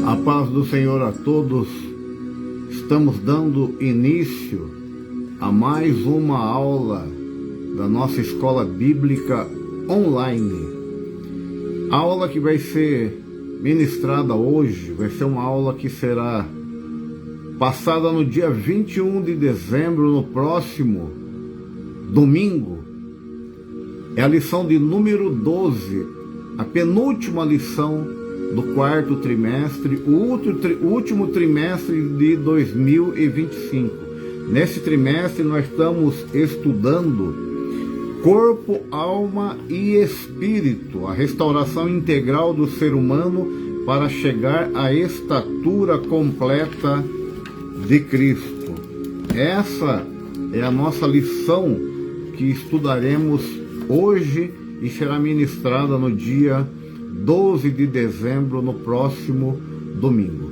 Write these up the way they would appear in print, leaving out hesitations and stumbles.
A paz do Senhor a todos. Estamos dando início a mais uma aula da nossa escola bíblica online. A aula que vai ser ministrada hoje vai ser uma aula que será passada no dia 21 de dezembro, no próximo domingo. É a lição de número 12, a penúltima lição do quarto trimestre, o último trimestre de 2025. Nesse trimestre nós estamos estudando corpo, alma e espírito, a restauração integral do ser humano para chegar à estatura completa de Cristo. Essa é a nossa lição que estudaremos hoje e será ministrada no dia 12 de dezembro, no próximo domingo.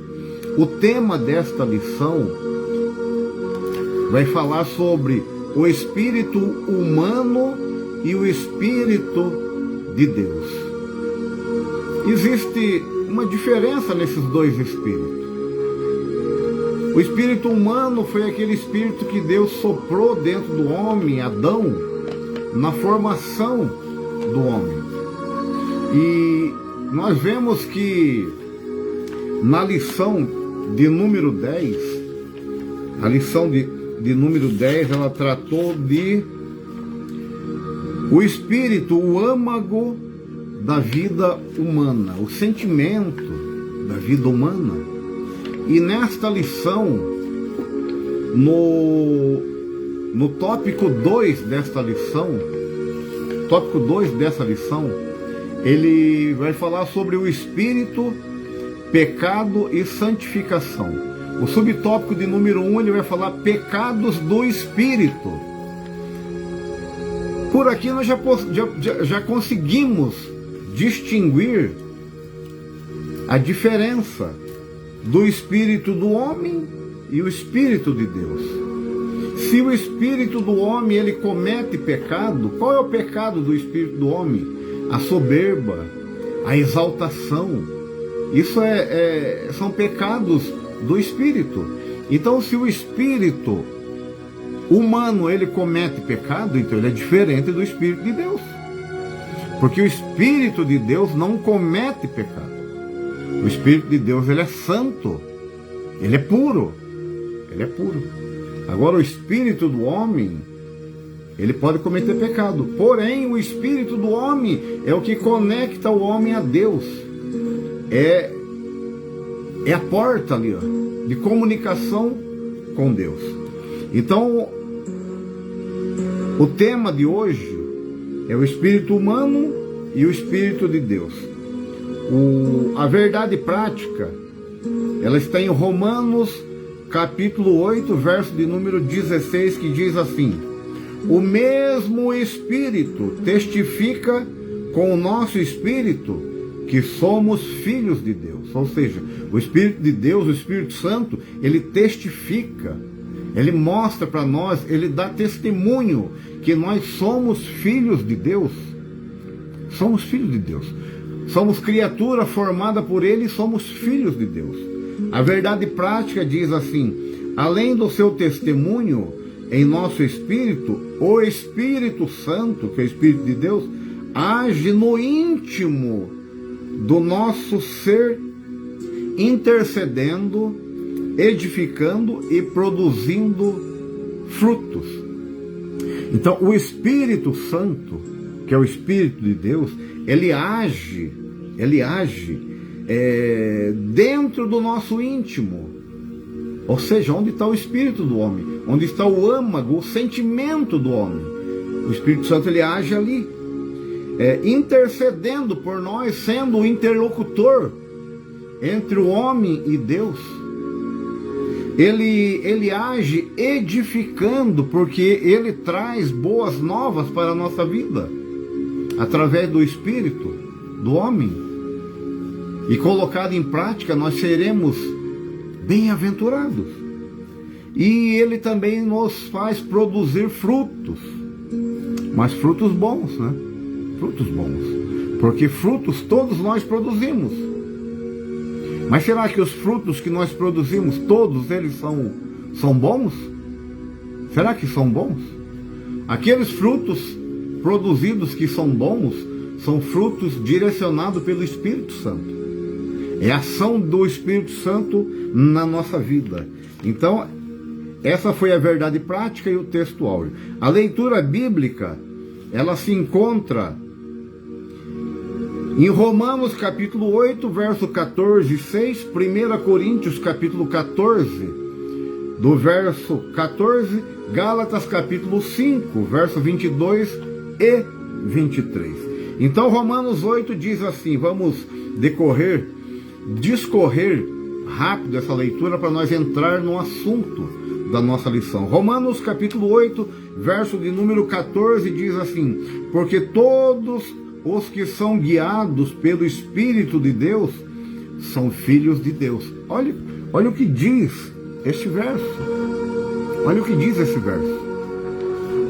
O tema desta lição vai falar sobre o espírito humano e o espírito de Deus. Existe uma diferença nesses dois espíritos. O espírito humano foi aquele espírito que Deus soprou dentro do homem, Adão, na formação do homem. E nós vemos que na lição de número 10, a lição de número 10, ela tratou de o espírito, o âmago da vida humana, o sentimento da vida humana. E nesta lição, no tópico 2 desta lição, ele vai falar sobre o espírito, pecado e santificação. O subtópico de número 1, ele vai falar pecados do espírito. Por aqui nós já conseguimos distinguir a diferença do espírito do homem e o espírito de Deus. Se o espírito do homem ele comete pecado, qual é o pecado do espírito do homem? A soberba, a exaltação. Isso são pecados do espírito. Então, se o espírito humano ele comete pecado, então ele é diferente do espírito de Deus. Porque o espírito de Deus não comete pecado. O espírito de Deus ele é santo, ele é puro. Agora o espírito do homem, ele pode cometer pecado. Porém, o espírito do homem é o que conecta o homem a Deus. É a porta ali, ó, de comunicação com Deus. Então, o tema de hoje é o espírito humano e o espírito de Deus. A verdade prática, ela está em Romanos capítulo 8, verso de número 16, que diz assim: o mesmo Espírito testifica com o nosso Espírito que somos filhos de Deus. Ou seja, o Espírito de Deus, o Espírito Santo, ele testifica, ele mostra para nós, ele dá testemunho que nós somos filhos de Deus. Somos filhos de Deus. Somos criatura formada por ele e somos filhos de Deus. A verdade prática diz assim: além do seu testemunho em nosso espírito, o Espírito Santo, que é o Espírito de Deus, age no íntimo do nosso ser, intercedendo, edificando e produzindo frutos. Então, o Espírito Santo, que é o Espírito de Deus, ele age dentro do nosso íntimo. Ou seja, onde está o espírito do homem, onde está o âmago, o sentimento do homem. O Espírito Santo ele age ali, intercedendo por nós, sendo o interlocutor entre o homem e Deus. Ele age edificando, porque ele traz boas novas para a nossa vida, através do espírito do homem. E colocado em prática, nós seremos bem-aventurados. E ele também nos faz produzir frutos, mas frutos bons, né? Frutos bons, porque frutos todos nós produzimos. Mas será que os frutos que nós produzimos, todos eles são bons? Será que são bons? Aqueles frutos produzidos que são bons, são frutos direcionados pelo Espírito Santo. É a ação do Espírito Santo na nossa vida. Então, essa foi a verdade prática e o texto áureo. A leitura bíblica, ela se encontra em Romanos capítulo 8, verso 14 e 6, 1 Coríntios capítulo 14, do verso 14, Gálatas capítulo 5, verso 22 e 23. Então Romanos 8 diz assim, vamos discorrer rápido essa leitura para nós entrar no assunto da nossa lição. Romanos capítulo 8, verso de número 14 diz assim: porque todos os que são guiados pelo Espírito de Deus são filhos de Deus. Olha o que diz este verso. Olha o que diz esse verso.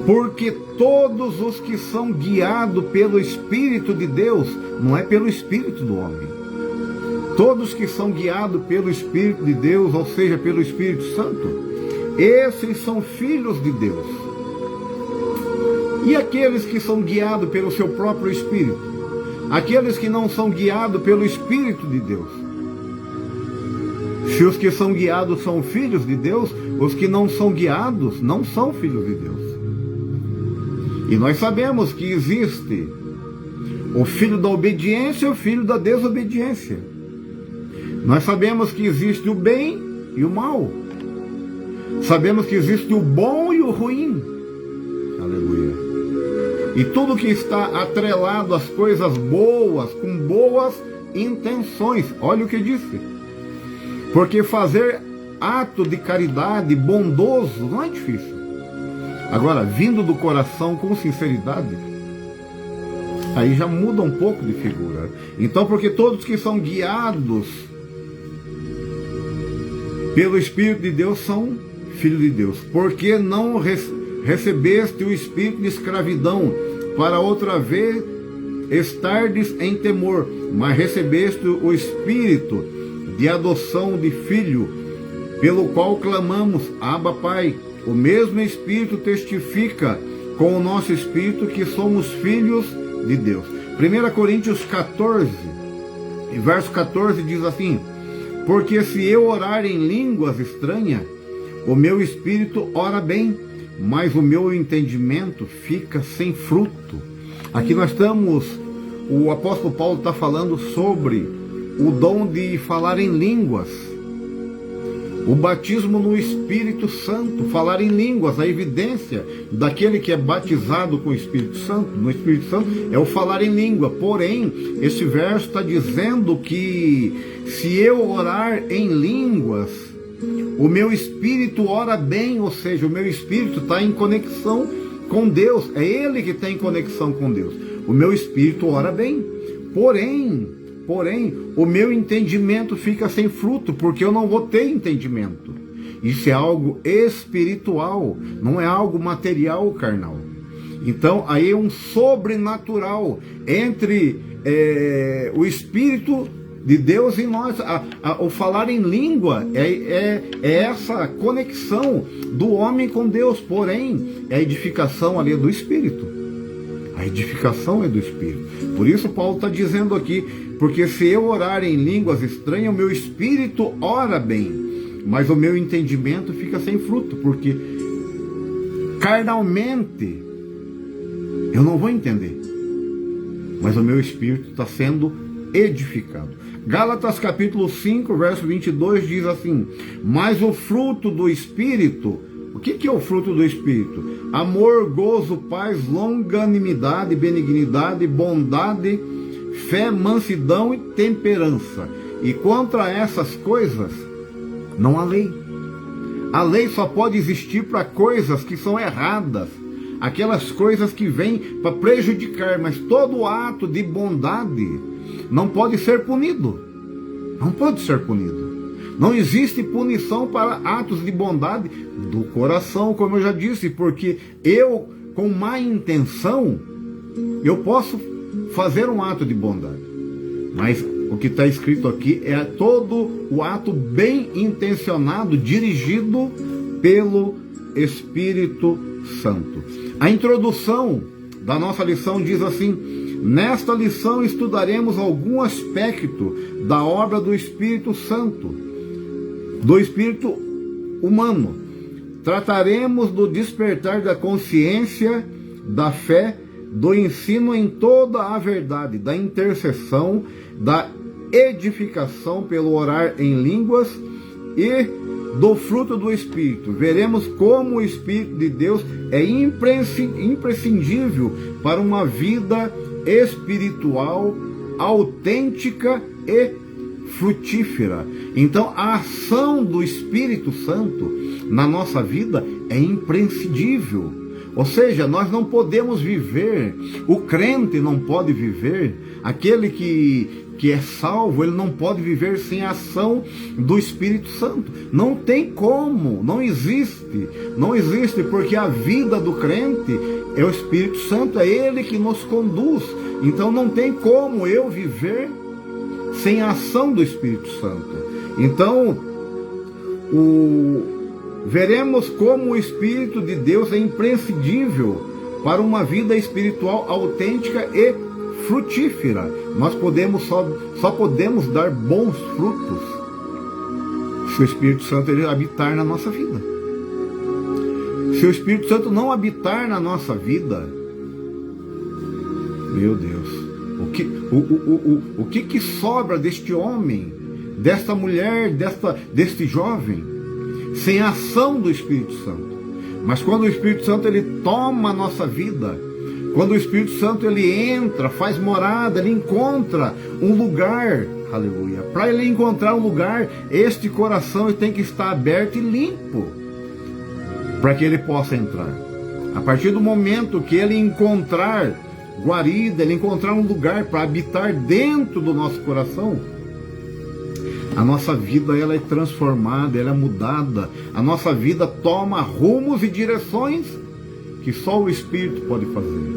Porque todos os que são guiados pelo Espírito de Deus, não é pelo Espírito do homem. Todos que são guiados pelo Espírito de Deus, ou seja, pelo Espírito Santo, esses são filhos de Deus. E aqueles que são guiados pelo seu próprio Espírito? Aqueles que não são guiados pelo Espírito de Deus? Se os que são guiados são filhos de Deus, os que não são guiados não são filhos de Deus. E nós sabemos que existe o filho da obediência e o filho da desobediência. Nós sabemos que existe o bem e o mal. Sabemos que existe o bom e o ruim. Aleluia. E tudo que está atrelado às coisas boas, com boas intenções. Olha o que disse. Porque fazer ato de caridade bondoso não é difícil. Agora, vindo do coração com sinceridade, aí já muda um pouco de figura. Então, porque todos que são guiados pelo Espírito de Deus são filhos de Deus. Porque não recebeste o espírito de escravidão, para outra vez estardes em temor, mas recebeste o espírito de adoção de filho, pelo qual clamamos, Abba, Pai. O mesmo Espírito testifica com o nosso espírito que somos filhos de Deus. 1 Coríntios 14, verso 14 diz assim: porque se eu orar em línguas estranhas, o meu espírito ora bem, mas o meu entendimento fica sem fruto. Aqui nós estamos, o apóstolo Paulo está falando sobre o dom de falar em línguas, o batismo no Espírito Santo, falar em línguas. A evidência daquele que é batizado com o Espírito Santo, no Espírito Santo, é o falar em língua. Porém, esse verso está dizendo que se eu orar em línguas, o meu espírito ora bem, ou seja, o meu espírito está em conexão com Deus. É Ele que está em conexão com Deus. O meu espírito ora bem. Porém, o meu entendimento fica sem fruto, porque eu não vou ter entendimento. Isso é algo espiritual, não é algo material, carnal. Então, aí é um sobrenatural entre o Espírito de Deus e nós. O falar em língua é essa conexão do homem com Deus, porém, a edificação ali é do Espírito. A edificação é do Espírito. Por isso Paulo está dizendo aqui, porque se eu orar em línguas estranhas, o meu espírito ora bem, mas o meu entendimento fica sem fruto, porque carnalmente eu não vou entender, mas o meu espírito está sendo edificado. Gálatas capítulo 5, verso 22 diz assim: mas o fruto do Espírito, o que é o fruto do Espírito? Amor, gozo, paz, longanimidade, benignidade, bondade, fé, mansidão e temperança. E contra essas coisas não há lei. A lei só pode existir para coisas que são erradas, aquelas coisas que vêm para prejudicar, mas todo ato de bondade não pode ser punido. Não pode ser punido. Não existe punição para atos de bondade do coração, como eu já disse, porque eu, com má intenção, eu posso fazer um ato de bondade, mas o que está escrito aqui é todo o ato bem intencionado, dirigido pelo Espírito Santo. A introdução da nossa lição diz assim: nesta lição estudaremos algum aspecto da obra do Espírito Santo, do Espírito humano. Trataremos do despertar da consciência, da fé, do ensino em toda a verdade, da intercessão, da edificação pelo orar em línguas e do fruto do Espírito. Veremos como o Espírito de Deus é imprescindível para uma vida espiritual autêntica e frutífera. Então, a ação do Espírito Santo na nossa vida é imprescindível. Ou seja, nós não podemos viver, o crente não pode viver, aquele que é salvo, ele não pode viver sem a ação do Espírito Santo. Não tem como, não existe, porque a vida do crente é o Espírito Santo, é Ele que nos conduz. Então não tem como eu viver sem a ação do Espírito Santo. Então, veremos como o Espírito de Deus é imprescindível para uma vida espiritual autêntica e frutífera. Nós só podemos dar bons frutos se o Espírito Santo ele habitar na nossa vida. Se o Espírito Santo não habitar na nossa vida, meu Deus, o que sobra deste homem, desta mulher, deste jovem, sem a ação do Espírito Santo? Mas quando o Espírito Santo ele toma a nossa vida, quando o Espírito Santo ele entra, faz morada, ele encontra um lugar, aleluia. Para ele encontrar um lugar, este coração ele tem que estar aberto e limpo, para que ele possa entrar. A partir do momento que ele encontrar guarida, ele encontrar um lugar para habitar dentro do nosso coração, a nossa vida ela é transformada, ela é mudada, a nossa vida toma rumos e direções que só o Espírito pode fazer.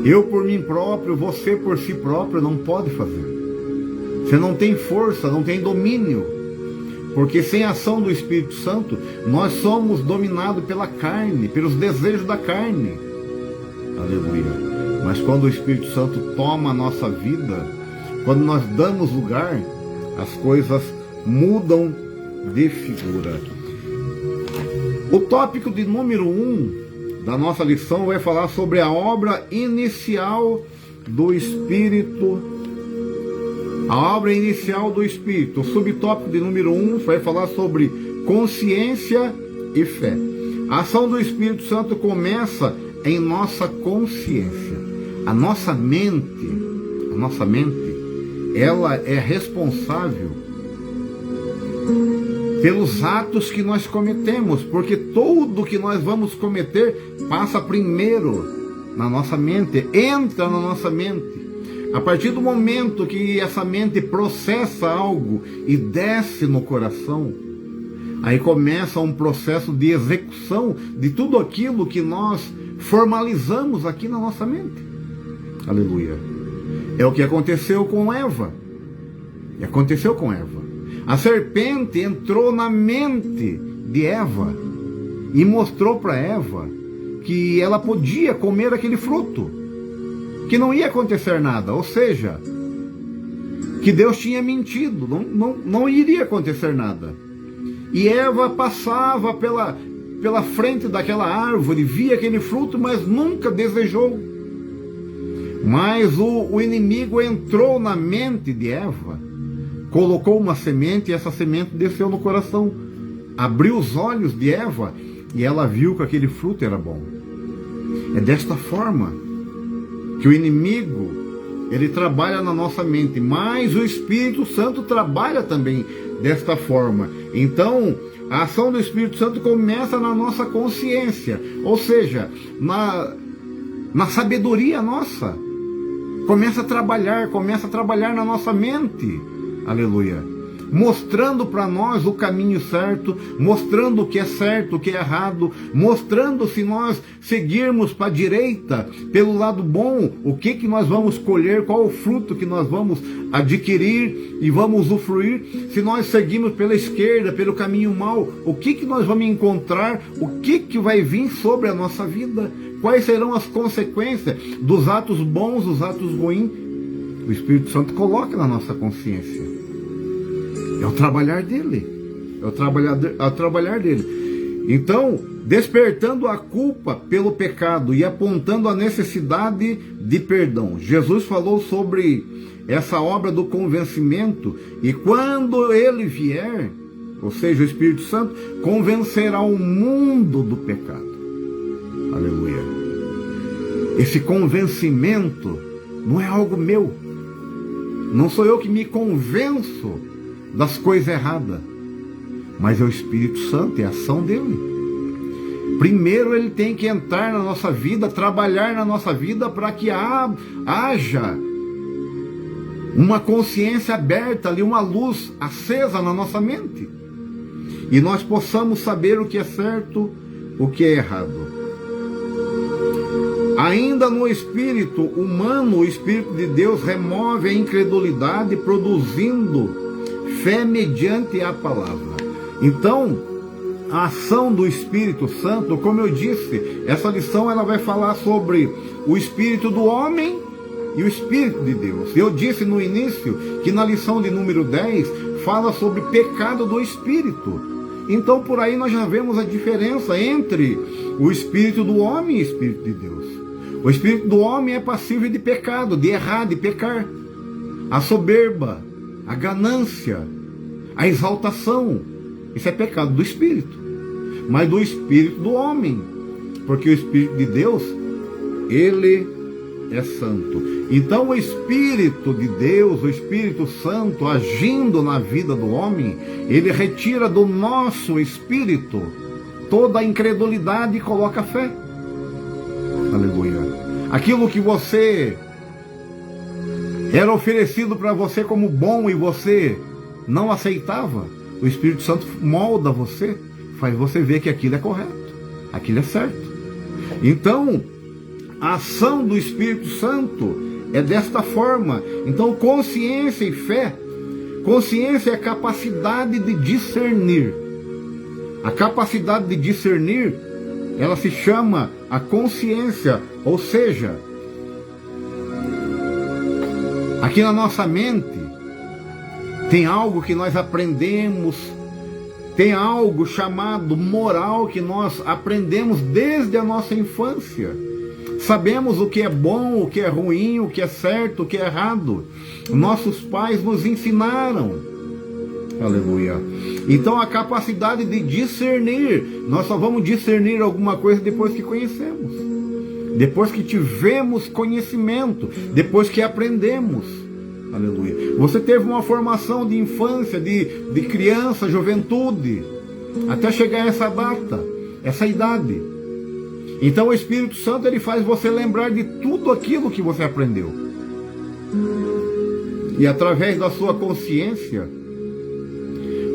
Eu por mim próprio, você por si próprio não pode fazer. Você não tem força, não tem domínio, porque sem a ação do Espírito Santo nós somos dominados pela carne, pelos desejos da carne. Aleluia. Mas quando o Espírito Santo toma a nossa vida, quando nós damos lugar, as coisas mudam de figura. O tópico de número 1 da nossa lição vai falar sobre a obra inicial do Espírito. A obra inicial do Espírito. O subtópico de número 1 vai falar sobre consciência e fé. A ação do Espírito Santo começa em nossa consciência. A nossa mente, ela é responsável pelos atos que nós cometemos, porque tudo que nós vamos cometer passa primeiro na nossa mente, entra na nossa mente. A partir do momento que essa mente processa algo e desce no coração, aí começa um processo de execução de tudo aquilo que nós formalizamos aqui na nossa mente. Aleluia. É o que aconteceu com Eva. A serpente entrou na mente de Eva e mostrou para Eva que ela podia comer aquele fruto, que não ia acontecer nada, ou seja, que Deus tinha mentido, não iria acontecer nada. E Eva passava pela frente daquela árvore, via aquele fruto, mas nunca desejou. Mas o inimigo entrou na mente de Eva, colocou uma semente e essa semente desceu no coração, abriu os olhos de Eva e ela viu que aquele fruto era bom. É desta forma que o inimigo ele trabalha na nossa mente, mas o Espírito Santo trabalha também desta forma. Então, a ação do Espírito Santo começa na nossa consciência, ou seja, na sabedoria nossa. Começa a trabalhar na nossa mente. Aleluia. mostrando para nós o caminho certo, mostrando o que é certo, o que é errado, mostrando se nós seguirmos para a direita, pelo lado bom, o que nós vamos colher, qual o fruto que nós vamos adquirir e vamos usufruir. Se nós seguirmos pela esquerda, pelo caminho mau, o que nós vamos encontrar, o que vai vir sobre a nossa vida, quais serão as consequências dos atos bons, dos atos ruins. O Espírito Santo coloca na nossa consciência. É o trabalhar dele. É o trabalhar dele. Então, despertando a culpa pelo pecado e apontando a necessidade de perdão. Jesus falou sobre essa obra do convencimento, e quando ele vier, ou seja, o Espírito Santo, convencerá o mundo do pecado. Aleluia. Esse convencimento não é algo meu. Não sou eu que me convenço das coisas erradas, mas é o Espírito Santo, é a ação dele. Primeiro ele tem que entrar na nossa vida, trabalhar na nossa vida, para que haja uma consciência aberta ali, uma luz acesa na nossa mente, e nós possamos saber o que é certo, o que é errado. Ainda no espírito humano, o Espírito de Deus remove a incredulidade, produzindo fé mediante a palavra. Então, a ação do Espírito Santo, como eu disse, essa lição ela vai falar sobre o espírito do homem e o Espírito de Deus. Eu disse no início que na lição de número 10 fala sobre pecado do espírito. Então por aí nós já vemos a diferença entre o espírito do homem e o Espírito de Deus. O espírito do homem é passível de pecado, de errar, de pecar. A soberba, a ganância, a exaltação, isso é pecado do espírito. Mas do espírito do homem, porque o Espírito de Deus, ele é santo. Então o Espírito de Deus, o Espírito Santo, agindo na vida do homem, ele retira do nosso espírito toda a incredulidade e coloca a fé. Aleluia. Aquilo que você era oferecido para você como bom e você não aceitava, o Espírito Santo molda você, faz você ver que aquilo é correto, aquilo é certo. Então, a ação do Espírito Santo é desta forma. Então, consciência e fé. Consciência é a capacidade de discernir. A capacidade de discernir, ela se chama a consciência, ou seja, aqui na nossa mente tem algo que nós aprendemos, tem algo chamado moral que nós aprendemos desde a nossa infância. Sabemos o que é bom, o que é ruim, o que é certo, o que é errado. Nossos pais nos ensinaram. Aleluia. Então a capacidade de discernir, nós só vamos discernir alguma coisa depois que conhecemos, depois que tivemos conhecimento, depois que aprendemos. Aleluia. Você teve uma formação de infância, de criança, juventude, até chegar a essa data, essa idade. Então o Espírito Santo ele faz você lembrar de tudo aquilo que você aprendeu. E através da sua consciência,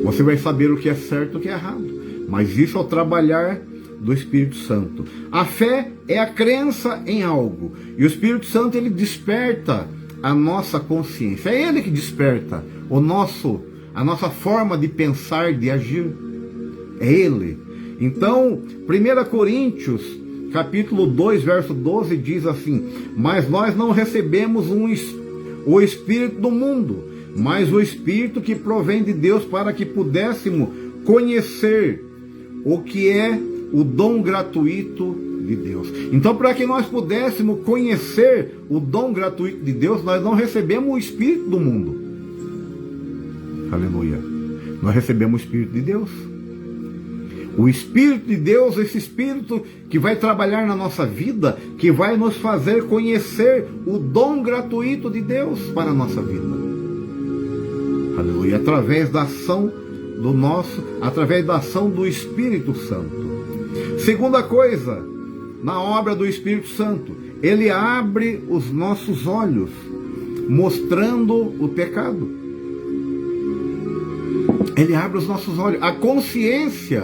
você vai saber o que é certo e o que é errado. Mas isso é o trabalhar do Espírito Santo. A fé é a crença em algo. E o Espírito Santo ele desperta a nossa consciência. É ele que desperta a nossa forma de pensar, de agir. É ele. Então, 1 Coríntios, capítulo 2, verso 12, diz assim: mas nós não recebemos o Espírito do mundo, mas o Espírito que provém de Deus, para que pudéssemos conhecer o que é o dom gratuito de Deus. Então, para que nós pudéssemos conhecer o dom gratuito de Deus, nós não recebemos o Espírito do mundo. Aleluia. Nós recebemos o Espírito de Deus. O Espírito de Deus, esse Espírito que vai trabalhar na nossa vida, que vai nos fazer conhecer o dom gratuito de Deus para a nossa vida. Aleluia. Através da ação através da ação do Espírito Santo. Segunda coisa, na obra do Espírito Santo, ele abre os nossos olhos, mostrando o pecado. Ele abre os nossos olhos. A consciência,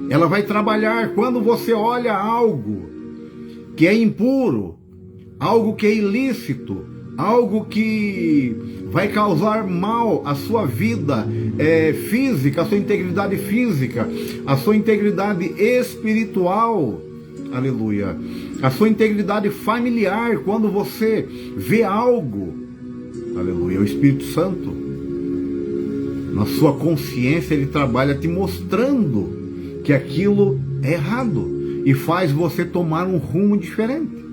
ela vai trabalhar quando você olha algo que é impuro, algo que é ilícito, algo que vai causar mal à sua vida física, à sua integridade física, à sua integridade espiritual, aleluia, a sua integridade familiar. Quando você vê algo, aleluia, o Espírito Santo, na sua consciência, ele trabalha te mostrando que aquilo é errado e faz você tomar um rumo diferente.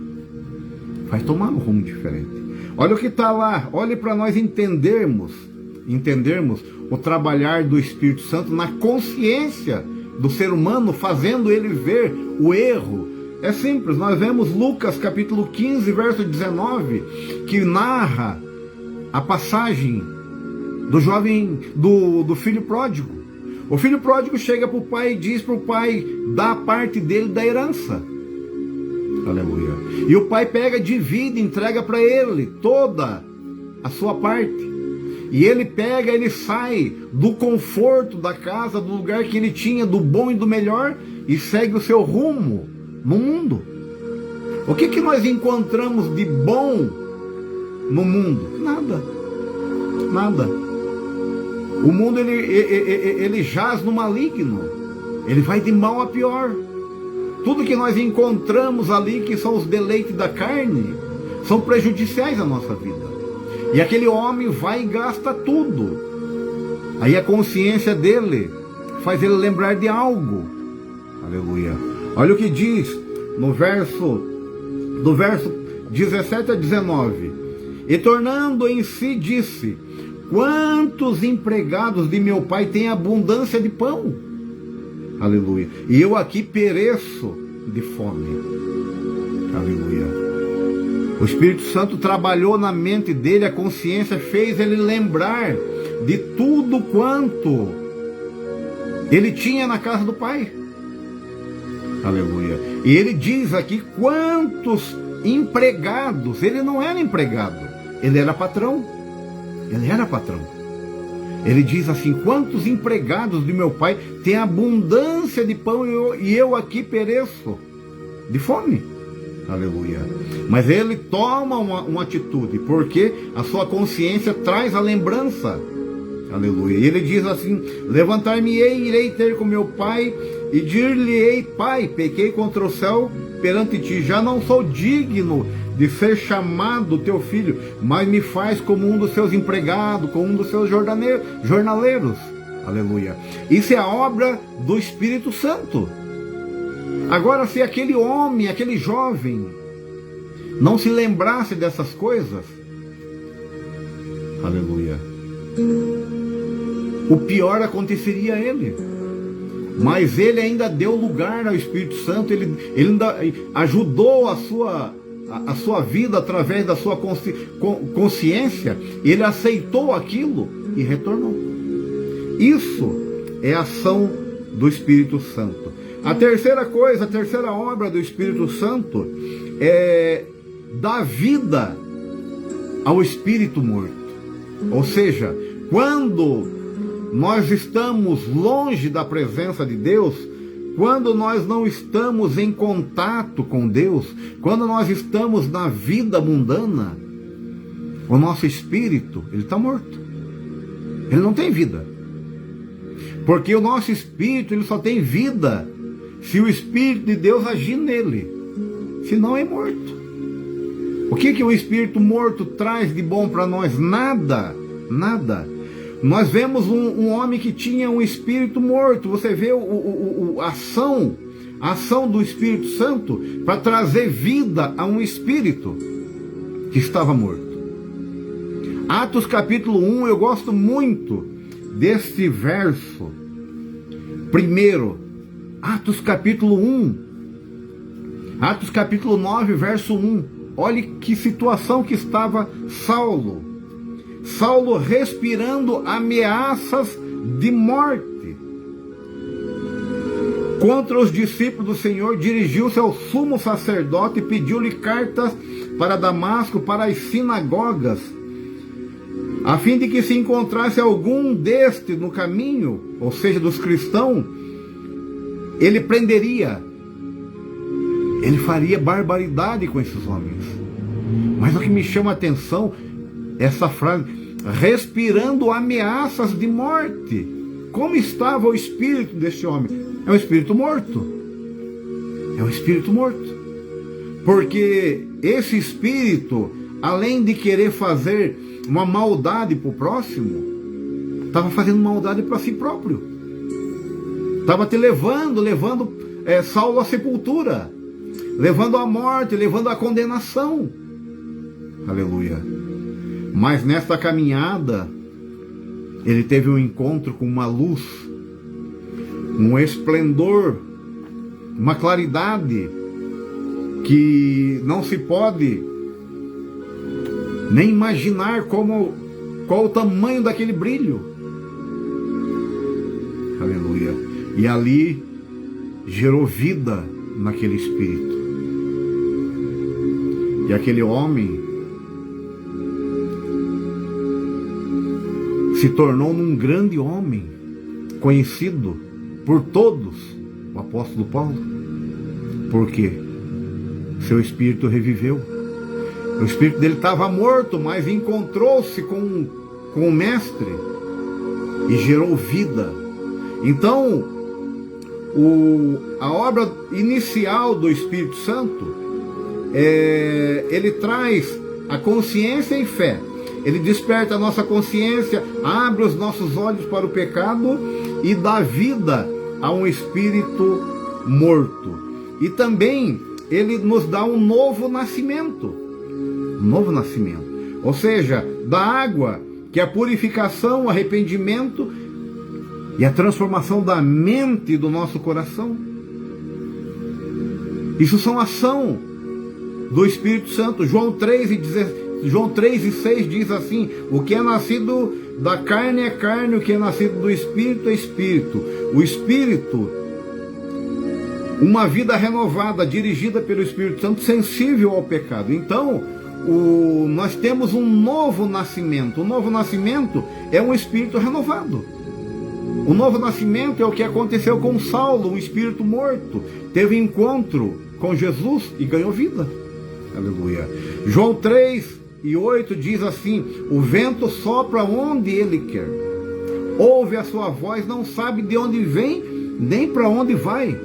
Faz tomar um rumo diferente. Olha o que está lá, olhe para nós entendermos o trabalhar do Espírito Santo na consciência do ser humano, fazendo ele ver o erro. É simples, nós vemos Lucas capítulo 15, verso 19, que narra a passagem do jovem, do filho pródigo. O filho pródigo chega para o pai e diz para o pai dar a parte dele da herança. Aleluia. E o pai pega, divide, entrega para ele toda a sua parte. E ele pega, ele sai do conforto da casa, do lugar que ele tinha, do bom e do melhor, e segue o seu rumo no mundo. O que nós encontramos de bom no mundo? Nada. Nada. O mundo ele jaz no maligno. Ele vai de mal a pior. Tudo que nós encontramos ali, que são os deleites da carne, são prejudiciais à nossa vida. E aquele homem vai e gasta tudo. Aí a consciência dele faz ele lembrar de algo. Aleluia. Olha o que diz no do verso 17 a 19. E tornando em si, disse: quantos empregados de meu pai têm abundância de pão? Aleluia. E eu aqui pereço de fome. Aleluia. O Espírito Santo trabalhou na mente dele, a consciência fez ele lembrar de tudo quanto ele tinha na casa do pai. Aleluia. E ele diz aqui quantos empregados. Ele não era empregado, ele era patrão. Ele era patrão. Ele diz assim: quantos empregados de meu pai têm abundância de pão e eu aqui pereço de fome. Aleluia. Mas ele toma uma atitude, porque a sua consciência traz a lembrança. Aleluia. E ele diz assim: levantar-me-ei, irei ter com meu pai e dir-lhe-ei: pai, pequei contra o céu perante ti, já não sou digno de ser chamado teu filho, mas me faz como um dos seus empregados, como um dos seus jornaleiros. Aleluia. Isso é a obra do Espírito Santo. Agora, se aquele homem, aquele jovem, não se lembrasse dessas coisas, aleluia, o pior aconteceria a ele. Mas ele ainda deu lugar ao Espírito Santo, ele ainda ajudou a sua vida através da sua consciência. Ele aceitou aquilo e retornou. Isso é a ação do Espírito Santo. A terceira coisa, a terceira obra do Espírito Santo é dar vida ao espírito morto. Ou seja, quando nós estamos longe da presença de Deus, quando nós não estamos em contato com Deus, quando nós estamos na vida mundana, o nosso espírito, ele está morto. Ele não tem vida. Porque o nosso espírito, ele só tem vida se o Espírito de Deus agir nele. Senão é morto. O que o espírito morto traz de bom para nós? Nada. Nada. Nós vemos um homem que tinha um espírito morto. Você vê a ação do Espírito Santo para trazer vida a um espírito que estava morto. Atos capítulo 1, eu gosto muito deste verso. Primeiro, Atos capítulo 1. Atos capítulo 9, verso 1. Olhe que situação que estava Saulo. Saulo respirando ameaças de morte contra os discípulos do Senhor, dirigiu-se ao sumo sacerdote e pediu-lhe cartas para Damasco, para as sinagogas, a fim de que se encontrasse algum deste no caminho, ou seja, dos cristãos, ele prenderia, ele faria barbaridade com esses homens. Mas o que me chama a atenção é essa frase, respirando ameaças de morte. Como estava o espírito deste homem? É um espírito morto. É um espírito morto. Porque esse espírito, além de querer fazer uma maldade para o próximo, estava fazendo maldade para si próprio. Estava te levando Saulo à sepultura, levando à morte, levando à condenação. Aleluia. Mas nesta caminhada, ele teve um encontro com uma luz, um esplendor, uma claridade que não se pode nem imaginar qual o tamanho daquele brilho. Aleluia. E ali gerou vida naquele espírito. E aquele homem se tornou um grande homem, conhecido por todos, o apóstolo Paulo. Por quê? Seu espírito reviveu. O espírito dele estava morto, mas encontrou-se com o mestre e gerou vida. Então, a obra inicial do Espírito Santo, ele traz a consciência e fé. Ele desperta a nossa consciência, abre os nossos olhos para o pecado e dá vida a um espírito morto. E também ele nos dá um novo nascimento. Um novo nascimento. Ou seja, da água, que é a purificação, o arrependimento e a transformação da mente e do nosso coração. Isso são ação do Espírito Santo. João 3:6 diz assim: o que é nascido da carne é carne, o que é nascido do Espírito é Espírito. O Espírito, uma vida renovada, dirigida pelo Espírito Santo, sensível ao pecado. Então, nós temos um novo nascimento. O novo nascimento é um espírito renovado. O novo nascimento é o que aconteceu com Saulo, um espírito morto. Teve encontro com Jesus e ganhou vida. Aleluia. João 3:8 diz assim: o vento sopra onde ele quer, ouve a sua voz, não sabe de onde vem, nem para onde vai.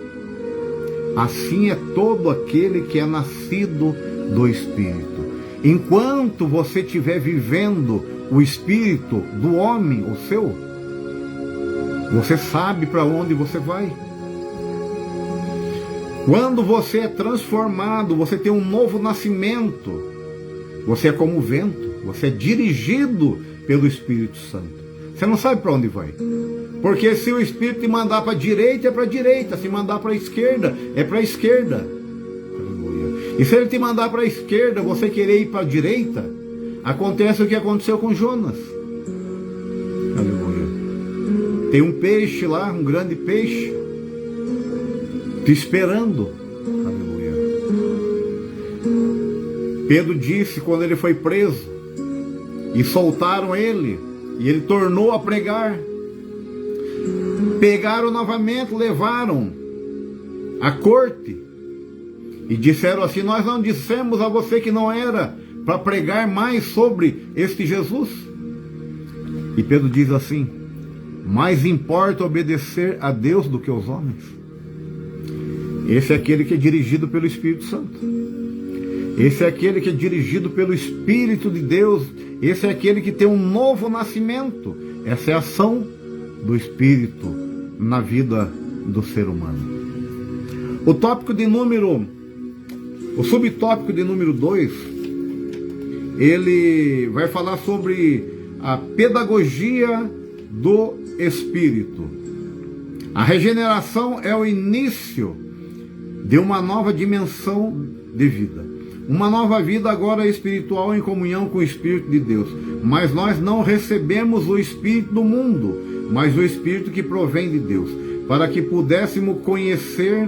Assim é todo aquele que é nascido do Espírito. Enquanto você estiver vivendo o Espírito do homem, o seu, você sabe para onde você vai. Quando você é transformado, você tem um novo nascimento. Você é como o vento, você é dirigido pelo Espírito Santo. Você não sabe para onde vai. Porque se o Espírito te mandar para a direita, é para a direita. Se mandar para a esquerda, é para a esquerda. Aleluia. E se ele te mandar para a esquerda, você querer ir para a direita, acontece o que aconteceu com Jonas. Aleluia. Tem um peixe lá, um grande peixe, te esperando. Aleluia. Pedro disse, quando ele foi preso e soltaram ele, e ele tornou a pregar, pegaram novamente, levaram à corte e disseram assim: nós não dissemos a você que não era para pregar mais sobre este Jesus? E Pedro diz assim: mais importa obedecer a Deus do que aos homens. Esse é aquele que é dirigido pelo Espírito Santo. Esse é aquele que é dirigido pelo Espírito de Deus. Esse é aquele que tem um novo nascimento. Essa é a ação do Espírito na vida do ser humano. O subtópico de número 2, ele vai falar sobre a pedagogia do Espírito. A regeneração é o início de uma nova dimensão de vida. Uma nova vida agora espiritual em comunhão com o Espírito de Deus. Mas nós não recebemos o Espírito do mundo, mas o Espírito que provém de Deus, para que pudéssemos conhecer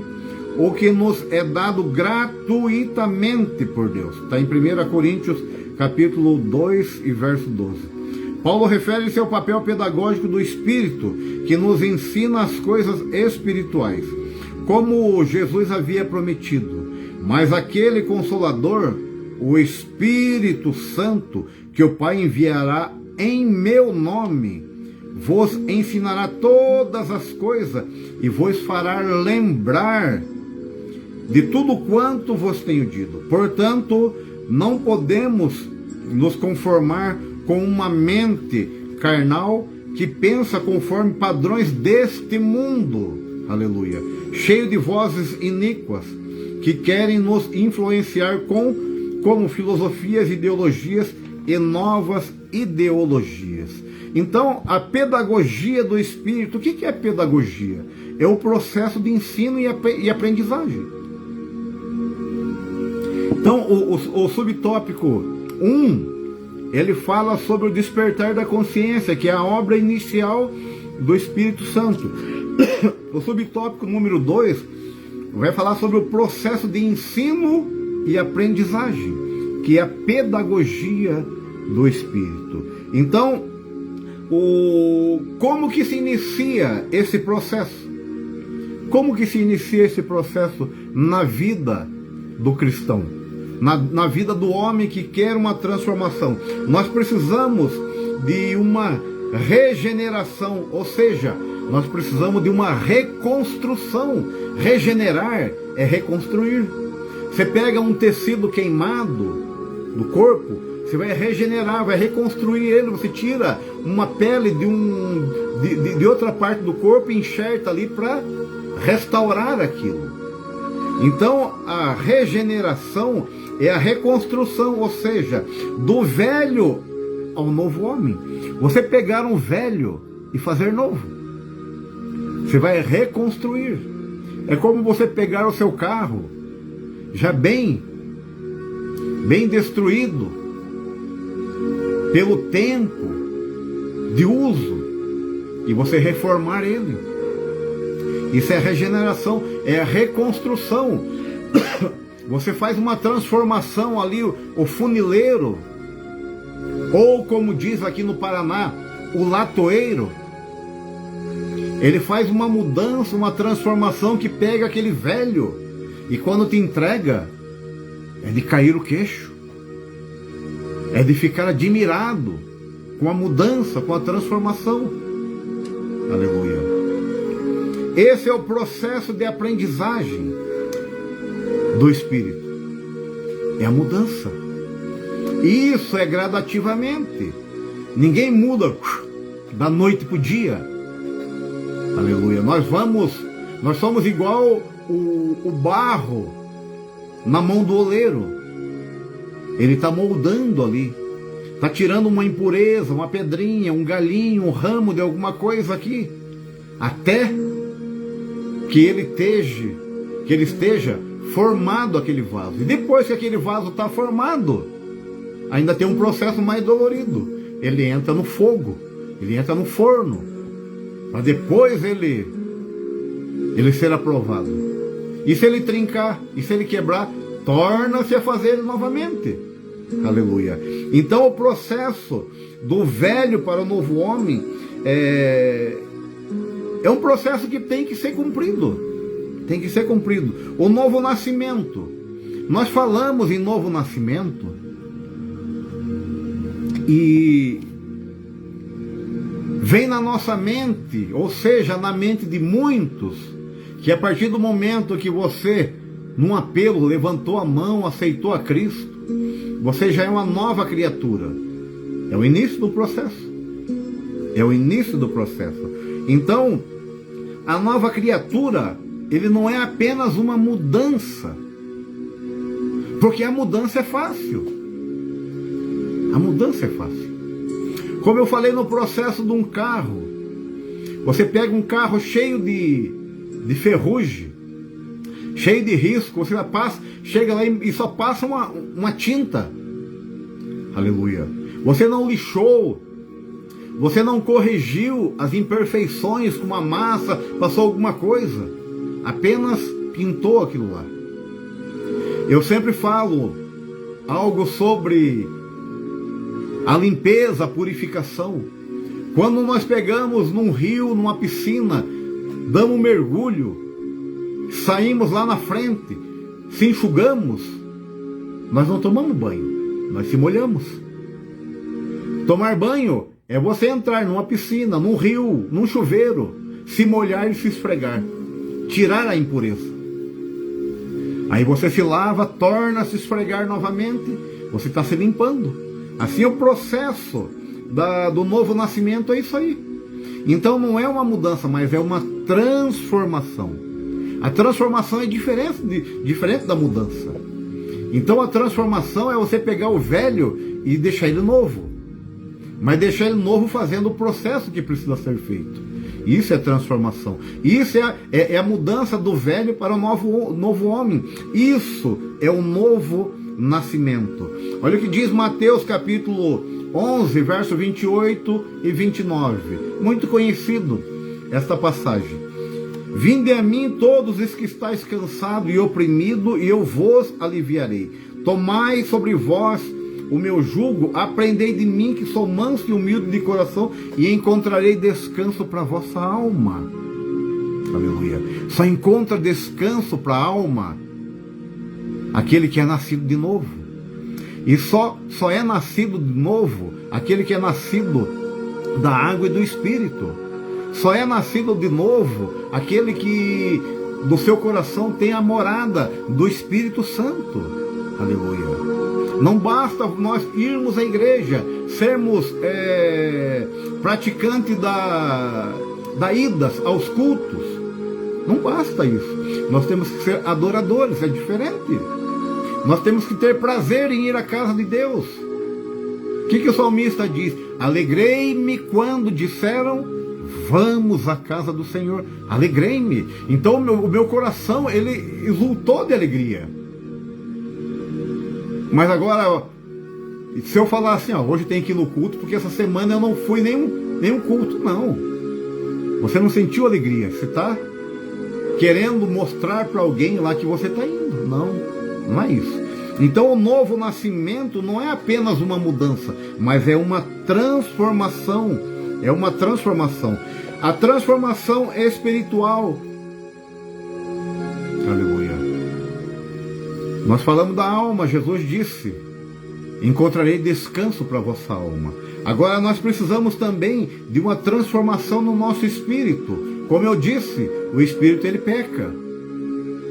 o que nos é dado gratuitamente por Deus. Está em 1 Coríntios capítulo 2 e verso 12. Paulo refere-se ao papel pedagógico do Espírito, que nos ensina as coisas espirituais, como Jesus havia prometido. Mas aquele Consolador, o Espírito Santo, que o Pai enviará em meu nome, vos ensinará todas as coisas e vos fará lembrar de tudo quanto vos tenho dito. Portanto, não podemos nos conformar com uma mente carnal que pensa conforme padrões deste mundo, aleluia, cheio de vozes iníquas que querem nos influenciar como filosofias, ideologias e novas ideologias. Então, a pedagogia do Espírito, o que é pedagogia? É o processo de ensino e aprendizagem. Então, o subtópico 1, ele fala sobre o despertar da consciência, que é a obra inicial do Espírito Santo. O subtópico número 2 vai falar sobre o processo de ensino e aprendizagem, que é a pedagogia do Espírito. Então, como que se inicia esse processo? Como que se inicia esse processo na vida do cristão? Na vida do homem que quer uma transformação? Nós precisamos de uma regeneração, ou seja, nós precisamos de uma reconstrução. Regenerar é reconstruir. Você pega um tecido queimado do corpo, você vai regenerar, vai reconstruir ele. Você tira uma pele de outra parte do corpo e enxerta ali para restaurar aquilo. Então, a regeneração é a reconstrução, ou seja, do velho ao novo homem. Você pegar um velho e fazer novo. Você vai reconstruir. É como você pegar o seu carro, já bem destruído pelo tempo de uso, e você reformar ele. Isso é regeneração, é a reconstrução. Você faz uma transformação ali, o funileiro, ou como diz aqui no Paraná, o latoeiro. Ele faz uma mudança, uma transformação que pega aquele velho, e quando te entrega, é de cair o queixo, é de ficar admirado com a mudança, com a transformação. Aleluia. Esse é o processo de aprendizagem do Espírito. É a mudança. Isso é gradativamente. Ninguém muda da noite para o dia. Aleluia. Nós somos igual o barro na mão do oleiro. Ele está moldando ali. Está tirando uma impureza, uma pedrinha, um galinho, um ramo de alguma coisa aqui. Até que ele esteja formado aquele vaso. E depois que aquele vaso está formado, ainda tem um processo mais dolorido. Ele entra no fogo, ele entra no forno, para depois ele ser aprovado. E se ele trincar, e se ele quebrar, torna-se a fazer ele novamente. Aleluia. Então o processo do velho para o novo homem é um processo que tem que ser cumprido. Tem que ser cumprido. O novo nascimento. Nós falamos em novo nascimento e vem na nossa mente, ou seja, na mente de muitos, que a partir do momento que você, num apelo, levantou a mão, aceitou a Cristo, você já é uma nova criatura. É o início do processo. É o início do processo. Então, a nova criatura, ele não é apenas uma mudança, porque a mudança é fácil. A mudança é fácil. Como eu falei no processo de um carro, você pega um carro cheio de ferrugem, cheio de risco, você chega lá e só passa uma tinta. Aleluia. Você não lixou, você não corrigiu as imperfeições com uma massa, passou alguma coisa, apenas pintou aquilo lá. Eu sempre falo algo sobre a limpeza, a purificação. Quando nós pegamos num rio, numa piscina, damos um mergulho, saímos lá na frente, se enxugamos, nós não tomamos banho, nós se molhamos. Tomar banho é você entrar numa piscina, num rio, num chuveiro, se molhar e se esfregar, tirar a impureza. Aí você se lava, torna a se esfregar novamente, você está se limpando. Assim o processo do novo nascimento é isso aí. Então não é uma mudança, mas é uma transformação. A transformação é diferente da mudança. Então a transformação é você pegar o velho e deixar ele novo. Mas deixar ele novo fazendo o processo que precisa ser feito. Isso é transformação. Isso é a mudança do velho para o novo homem. Isso é o novo nascimento. Olha o que diz Mateus capítulo 11, verso 28 e 29. Muito conhecido esta passagem. Vinde a mim todos os que estáis cansados e oprimidos, e eu vos aliviarei. Tomai sobre vós o meu jugo, aprendei de mim que sou manso e humilde de coração, e encontrarei descanso para a vossa alma. Aleluia. Só encontra descanso para a alma aquele que é nascido de novo. E só é nascido de novo aquele que é nascido da água e do Espírito. Só é nascido de novo aquele que do seu coração tem a morada do Espírito Santo. Aleluia. Não basta nós irmos à igreja, sermos praticantes da idas aos cultos. Não basta isso. Nós temos que ser adoradores, é diferente. Nós temos que ter prazer em ir à casa de Deus. O que o salmista diz? Alegrei-me quando disseram, vamos à casa do Senhor. Alegrei-me. Então o meu coração, ele exultou de alegria. Mas agora, se eu falar assim, hoje tem que ir no culto, porque essa semana eu não fui nenhum culto, não. Você não sentiu alegria. Você está querendo mostrar para alguém lá que você está indo. Não é isso. Então o novo nascimento não é apenas uma mudança, mas é uma transformação. É uma transformação. A transformação espiritual. Aleluia. Nós falamos da alma. Jesus disse, encontrarei descanso para a vossa alma. Agora nós precisamos também de uma transformação no nosso espírito. Como eu disse, o espírito ele peca.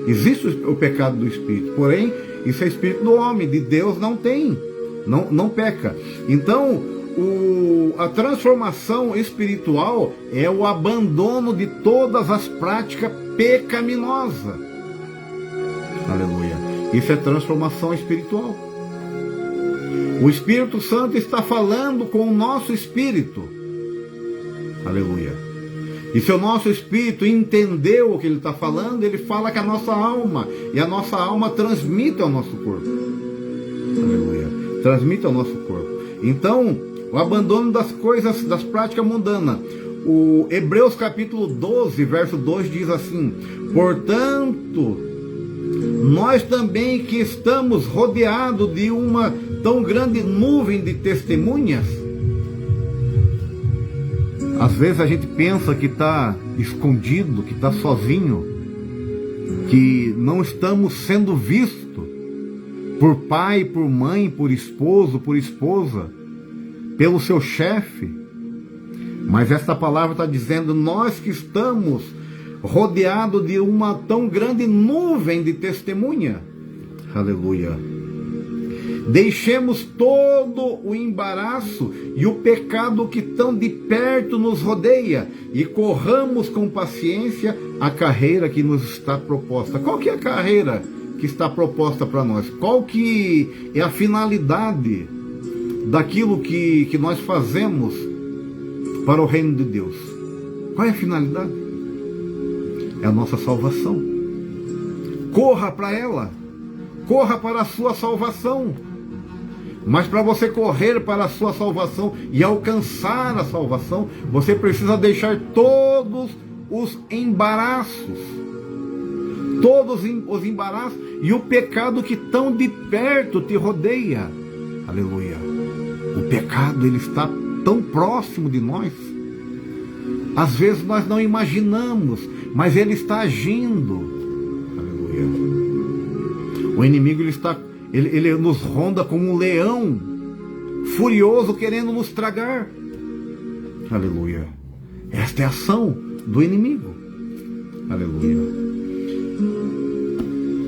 Existe o pecado do espírito, porém isso é espírito do homem, de Deus não tem, não peca. Então a transformação espiritual é o abandono de todas as práticas pecaminosas. Aleluia. Isso é transformação espiritual. O Espírito Santo está falando com o nosso espírito. Aleluia. E se o nosso espírito entendeu o que ele está falando, ele fala com a nossa alma. E a nossa alma transmite ao nosso corpo. Aleluia. Transmite ao nosso corpo. Então, o abandono das coisas, das práticas mundanas. O Hebreus capítulo 12, verso 2 diz assim: portanto, nós também que estamos rodeados de uma tão grande nuvem de testemunhas. Às vezes a gente pensa que está escondido, que está sozinho, que não estamos sendo vistos por pai, por mãe, por esposo, por esposa, pelo seu chefe. Mas esta palavra está dizendo, nós que estamos rodeados de uma tão grande nuvem de testemunha. Aleluia. Deixemos todo o embaraço e o pecado que tão de perto nos rodeia e corramos com paciência a carreira que nos está proposta. Qual que é a carreira que está proposta para nós? Qual que é a finalidade daquilo que nós fazemos para o reino de Deus? Qual é a finalidade? É a nossa salvação. Corra para ela. Corra para a sua salvação. Mas para você correr para a sua salvação e alcançar a salvação, você precisa deixar todos os embaraços. Todos os embaraços e o pecado que tão de perto te rodeia. Aleluia. O pecado, ele está tão próximo de nós. Às vezes nós não imaginamos, mas ele está agindo. Aleluia. O inimigo, ele nos ronda como um leão furioso, querendo nos tragar. Aleluia. Esta é a ação do inimigo. Aleluia.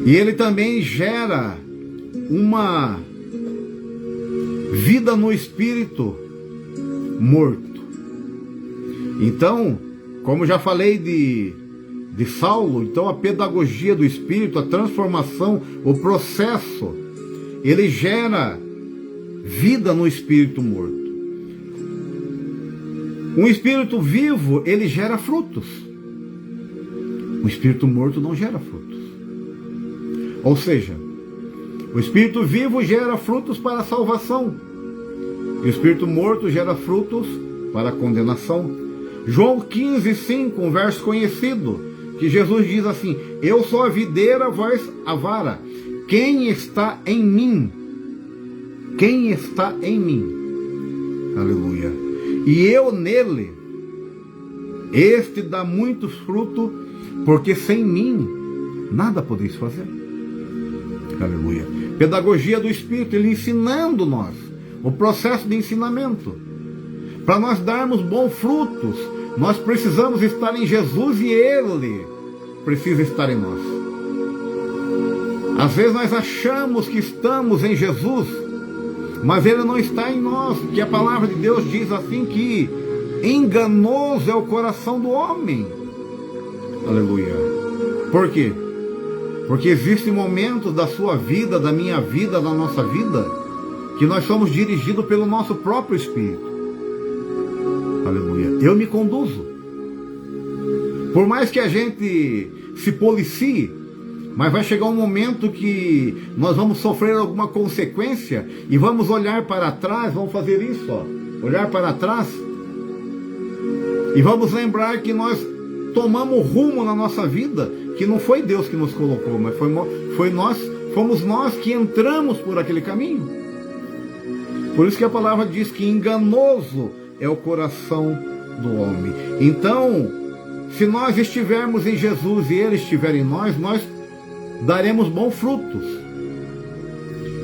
E ele também gera uma vida no espírito morto. Então, como já falei de Saulo, então a pedagogia do espírito, a transformação, o processo, ele gera vida no espírito morto. Um espírito vivo, ele gera frutos. Um espírito morto não gera frutos. Ou seja, o espírito vivo gera frutos para a salvação. E o espírito morto gera frutos para a condenação. João 15:5, um verso conhecido, que Jesus diz assim: eu sou a videira, vós a vara. Quem está em mim? Quem está em mim? Aleluia. E eu nele, este dá muito fruto, porque sem mim nada podeis fazer. Aleluia. Pedagogia do Espírito, ele ensinando nós, o processo de ensinamento. Para nós darmos bons frutos, nós precisamos estar em Jesus e ele precisa estar em nós. Às vezes nós achamos que estamos em Jesus, mas ele não está em nós, porque a palavra de Deus diz assim que enganoso é o coração do homem. Aleluia. Por quê? Porque existem momentos da sua vida, da minha vida, da nossa vida, que nós somos dirigidos pelo nosso próprio Espírito. Aleluia. Eu me conduzo. Por mais que a gente se policie, mas vai chegar um momento que nós vamos sofrer alguma consequência e vamos olhar para trás, vamos fazer isso, ó, olhar para trás e vamos lembrar que nós tomamos rumo na nossa vida, que não foi Deus que nos colocou, mas fomos nós que entramos por aquele caminho. Por isso que a palavra diz que enganoso é o coração do homem. Então, se nós estivermos em Jesus e ele estiver em nós, nós daremos bons frutos,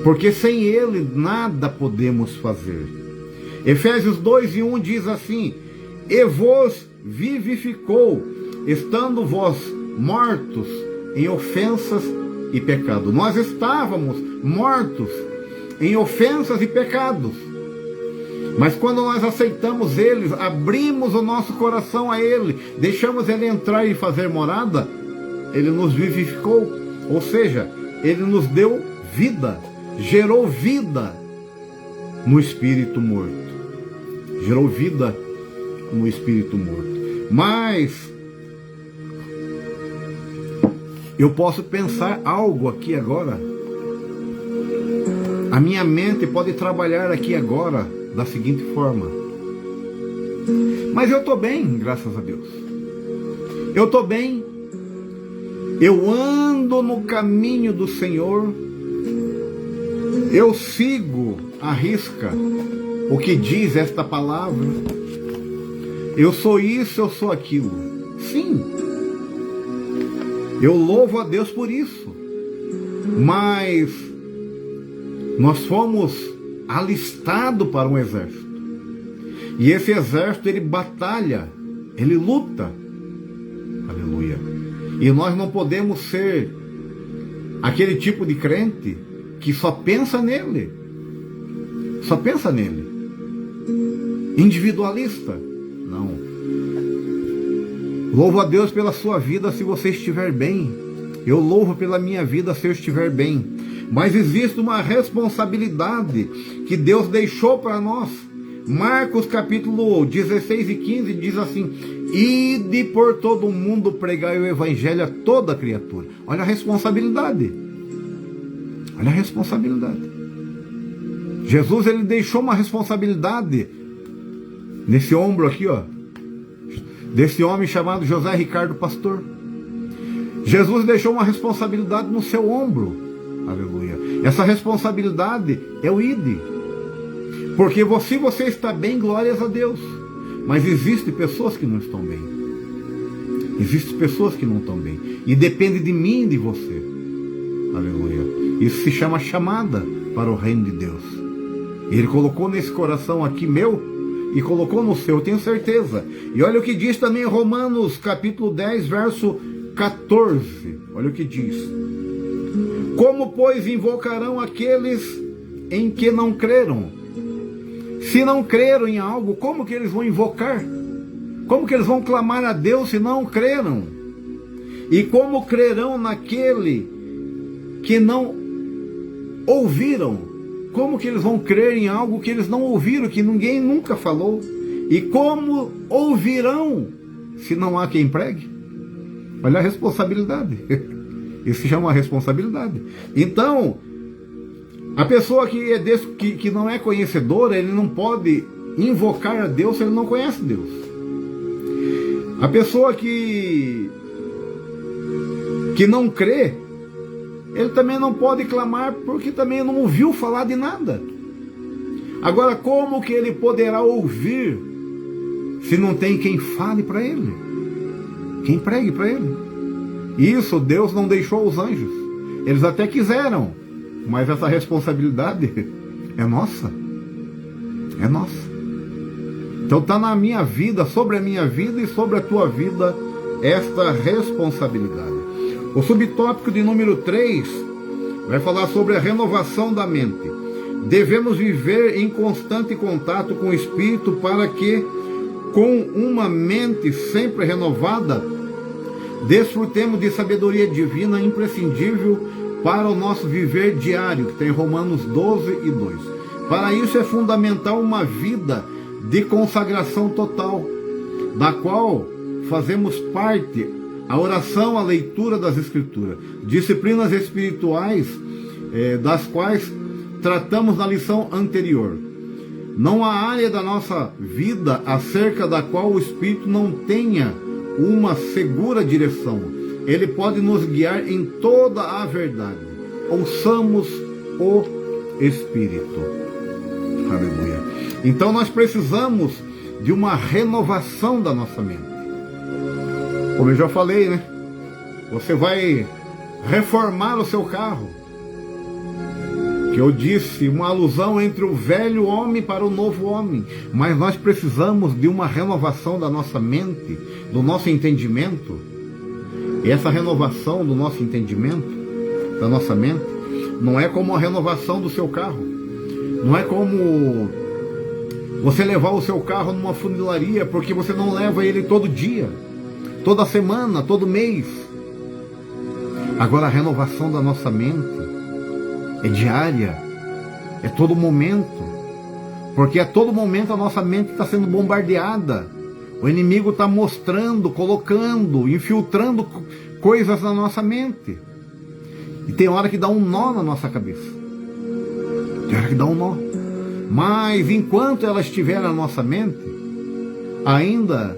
porque sem ele nada podemos fazer. Efésios 2:1 diz assim: e vos vivificou, estando vós mortos em ofensas e pecado. Nós estávamos mortos em ofensas e pecados, mas quando nós aceitamos eles, abrimos o nosso coração a ele, deixamos ele entrar e fazer morada, ele nos vivificou. Ou seja, ele nos deu vida, gerou vida no espírito morto. Gerou vida no espírito morto. Mas eu posso pensar algo aqui agora. A minha mente pode trabalhar aqui agora da seguinte forma: mas eu estou bem, graças a Deus. Eu estou bem. Eu ando no caminho do Senhor, eu sigo à risca o que diz esta palavra, eu sou isso, eu sou aquilo. Sim, eu louvo a Deus por isso, mas nós fomos alistados para um exército, e esse exército ele batalha, ele luta. Aleluia. E nós não podemos ser aquele tipo de crente que só pensa nele. Só pensa nele. Individualista. Não. Louvo a Deus pela sua vida se você estiver bem. Eu louvo pela minha vida se eu estiver bem. Mas existe uma responsabilidade que Deus deixou para nós. Marcos capítulo 16 e 15 diz assim: ide por todo o mundo pregar o evangelho a toda criatura. Olha a responsabilidade. Olha a responsabilidade. Jesus, ele deixou uma responsabilidade nesse ombro aqui, ó, desse homem chamado José Ricardo Pastor. Jesus deixou uma responsabilidade no seu ombro. Aleluia. Essa responsabilidade é o ide. Porque se você está bem, glórias a Deus. Mas existem pessoas que não estão bem. Existem pessoas que não estão bem. E depende de mim e de você. Aleluia. Isso se chama chamada para o reino de Deus. Ele colocou nesse coração aqui meu e colocou no seu, eu tenho certeza. E olha o que diz também em Romanos capítulo 10, verso 14. Olha o que diz. Como, pois, invocarão aqueles em que não creram? Se não creram em algo, como que eles vão invocar? Como que eles vão clamar a Deus se não creram? E como crerão naquele que não ouviram? Como que eles vão crer em algo que eles não ouviram, que ninguém nunca falou? E como ouvirão se não há quem pregue? Olha a responsabilidade. Isso se chama responsabilidade. Então, a pessoa que não é conhecedora, ele não pode invocar a Deus se ele não conhece Deus. A pessoa que não crê, ele também não pode clamar porque também não ouviu falar de nada. Agora, como que ele poderá ouvir se não tem quem fale para ele? Quem pregue para ele? Isso Deus não deixou os anjos. Eles até quiseram, mas essa responsabilidade é nossa. É nossa. Então está na minha vida, sobre a minha vida e sobre a tua vida, esta responsabilidade. O subtópico de número 3 vai falar sobre a renovação da mente. Devemos viver em constante contato com o Espírito para que, com uma mente sempre renovada, desfrutemos de sabedoria divina imprescindível para o nosso viver diário, que tem Romanos 12 e 2. Para isso é fundamental uma vida de consagração total, da qual fazemos parte a oração, a leitura das Escrituras, disciplinas espirituais, das quais tratamos na lição anterior. Não há área da nossa vida acerca da qual o Espírito não tenha uma segura direção. Ele pode nos guiar em toda a verdade. Ouçamos o Espírito. Aleluia. Então nós precisamos de uma renovação da nossa mente. Como eu já falei, né? Você vai reformar o seu carro. Que eu disse, uma alusão entre o velho homem para o novo homem. Mas nós precisamos de uma renovação da nossa mente, do nosso entendimento. E essa renovação do nosso entendimento, da nossa mente, não é como a renovação do seu carro. Não é como você levar o seu carro numa funilaria, porque você não leva ele todo dia, toda semana, todo mês. Agora a renovação da nossa mente é diária, é todo momento, porque a todo momento a nossa mente está sendo bombardeada. O inimigo está mostrando, colocando, infiltrando coisas na nossa mente. E tem hora que dá um nó na nossa cabeça. Tem hora que dá um nó. Mas enquanto ela estiver na nossa mente, ainda,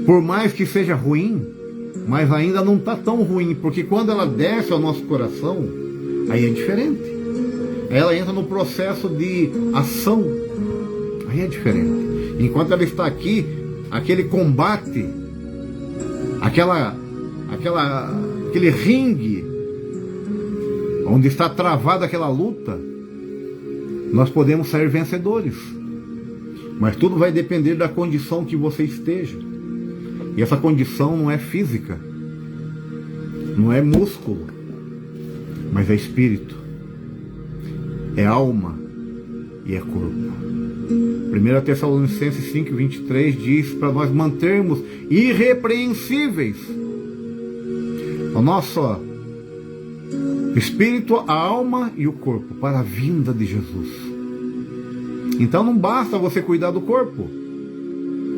por mais que seja ruim, mas ainda não está tão ruim, porque quando ela desce ao nosso coração, aí é diferente. Ela entra no processo de ação, aí é diferente. Enquanto ela está aqui, aquele combate, aquele ringue, onde está travada aquela luta, nós podemos sair vencedores. Mas tudo vai depender da condição que você esteja. E essa condição não é física, não é músculo, mas é espírito, é alma e é corpo. 1 Tessalonicenses 5:23 diz para nós mantermos irrepreensíveis o nosso espírito, a alma e o corpo para a vinda de Jesus. Então não basta você cuidar do corpo.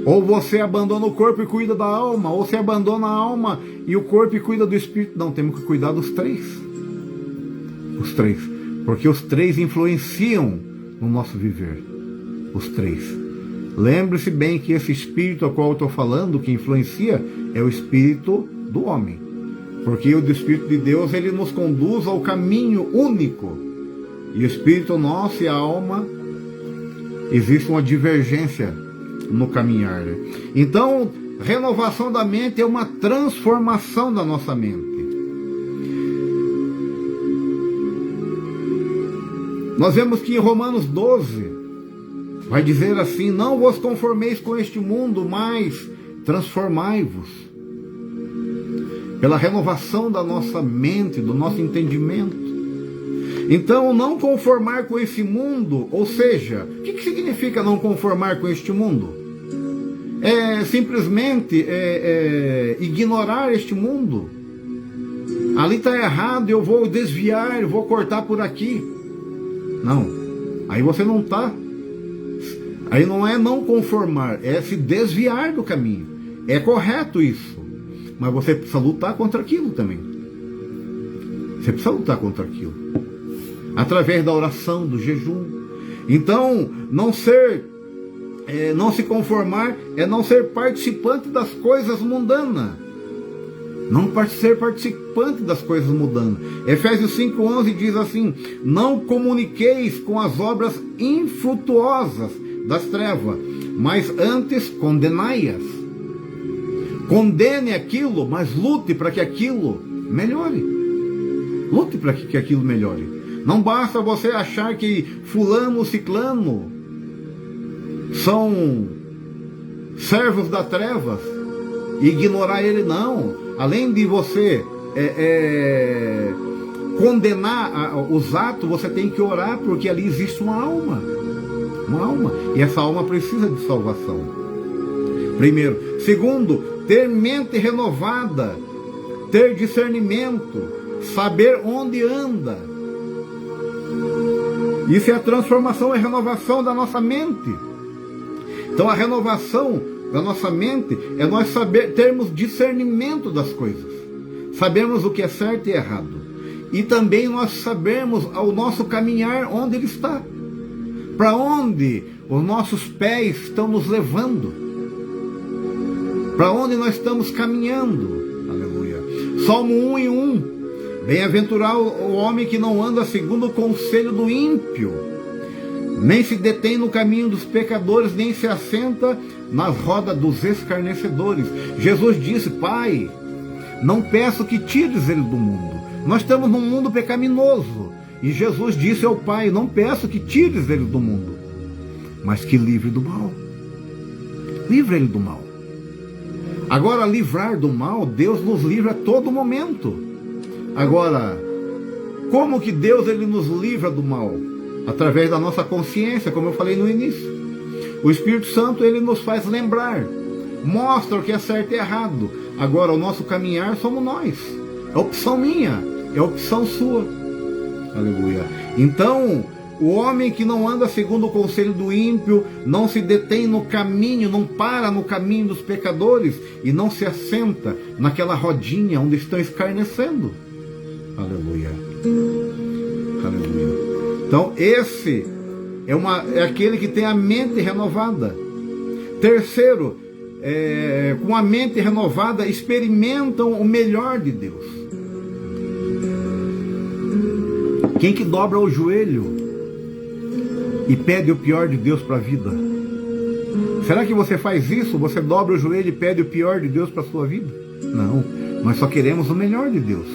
Ou você abandona o corpo e cuida da alma, ou você abandona a alma e o corpo e cuida do espírito. Não, temos que cuidar dos três. Os três. Porque os três influenciam no nosso viver. Os três. Lembre-se bem que esse espírito a qual eu estou falando, que influencia, é o espírito do homem. Porque o do Espírito de Deus, ele nos conduz ao caminho único. E o espírito nosso e a alma, existe uma divergência no caminhar, né? Então, renovação da mente é uma transformação da nossa mente. Nós vemos que em Romanos 12 vai dizer assim: não vos conformeis com este mundo, mas transformai-vos pela renovação da nossa mente, do nosso entendimento. Então, não conformar com esse mundo, ou seja, o que significa não conformar com este mundo? É simplesmente ignorar este mundo. Ali está errado, eu vou desviar, eu vou cortar por aqui. Não, aí você não está. Aí não é não conformar, é se desviar do caminho. É correto isso, mas você precisa lutar contra aquilo também. Você precisa lutar contra aquilo, através da oração, do jejum. Então, não se conformar é não ser participante das coisas mundanas. Não ser participante das coisas mundanas. Efésios 5:11 diz assim: não comuniqueis com as obras infrutuosas das trevas, mas antes condenai-as. Condene aquilo, mas lute para que aquilo melhore. Lute para que aquilo melhore. Não basta você achar que fulano, ciclano são servos das trevas e ignorar ele, não. Além de você condenar os atos, você tem que orar, porque ali existe uma alma. Uma alma. E essa alma precisa de salvação. Primeiro. Segundo, ter mente renovada, ter discernimento, saber onde anda. Isso é a transformação, é a renovação da nossa mente. Então a renovação da nossa mente é nós termos discernimento das coisas, sabermos o que é certo e errado, e também nós sabermos o nosso caminhar, onde ele está, para onde os nossos pés estão nos levando, para onde nós estamos caminhando. Aleluia. Salmo 1:1: bem-aventurado o homem que não anda segundo o conselho do ímpio, nem se detém no caminho dos pecadores, nem se assenta nas rodas dos escarnecedores. Jesus disse: Pai, não peço que tires ele do mundo. Nós estamos num mundo pecaminoso, e Jesus disse ao Pai: não peço que tires ele do mundo, mas que livre do mal. Livre ele do mal. Agora, livrar do mal, Deus nos livra a todo momento. Agora, como que Deus ele nos livra do mal? Através da nossa consciência, como eu falei no início. O Espírito Santo ele nos faz lembrar, mostra o que é certo e errado. Agora, o nosso caminhar somos nós. É opção minha, é opção sua. Aleluia. Então, o homem que não anda segundo o conselho do ímpio, não se detém no caminho, não para no caminho dos pecadores, e não se assenta naquela rodinha onde estão escarnecendo. Aleluia. Aleluia. Então, esse é aquele que tem a mente renovada. Terceiro, com a mente renovada, experimentam o melhor de Deus. Quem que dobra o joelho e pede o pior de Deus para a vida? Será que você faz isso? Você dobra o joelho e pede o pior de Deus para a sua vida? Não, nós só queremos o melhor de Deus.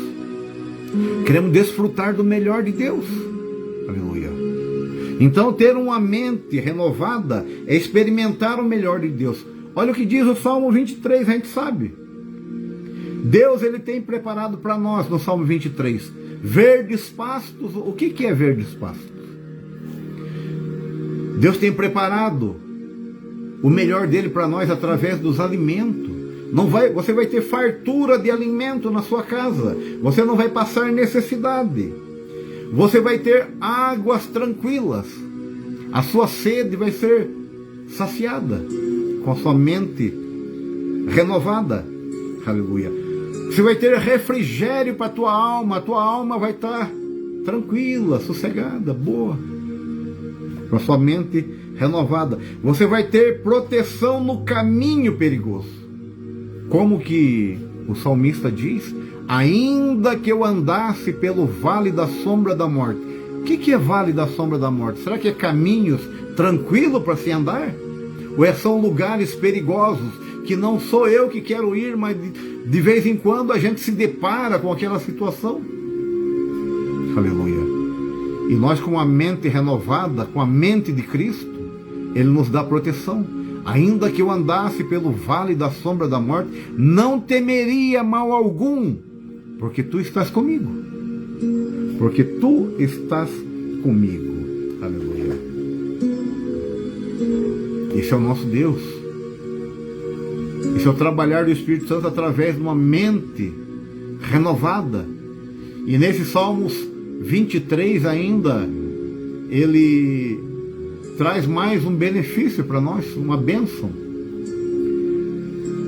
Queremos desfrutar do melhor de Deus. Aleluia. Então, ter uma mente renovada é experimentar o melhor de Deus. Olha o que diz o Salmo 23, a gente sabe. Deus ele tem preparado para nós no Salmo 23 verdes pastos. O que é verdes pastos? Deus tem preparado o melhor dele para nós através dos alimentos. Você vai ter fartura de alimento na sua casa. Você não vai passar necessidade. Você vai ter águas tranquilas. A sua sede vai ser saciada com a sua mente renovada. Aleluia. Você vai ter refrigério para a tua alma. A tua alma vai estar tranquila, sossegada, boa. Com a sua mente renovada. Você vai ter proteção no caminho perigoso. Como que o salmista diz: ainda que eu andasse pelo vale da sombra da morte, que é vale da sombra da morte? Será que é caminhos tranquilos para se andar? Ou são lugares perigosos que não sou eu que quero ir, mas de vez em quando a gente se depara com aquela situação? Aleluia. E nós, com a mente renovada, com a mente de Cristo, Ele nos dá proteção. Ainda que eu andasse pelo vale da sombra da morte, não temeria mal algum, porque Tu estás comigo. Porque Tu estás comigo. Aleluia. Esse é o nosso Deus. Esse é o trabalhar do Espírito Santo através de uma mente renovada. E nesse Salmos 23 ainda, ele traz mais um benefício para nós, uma bênção.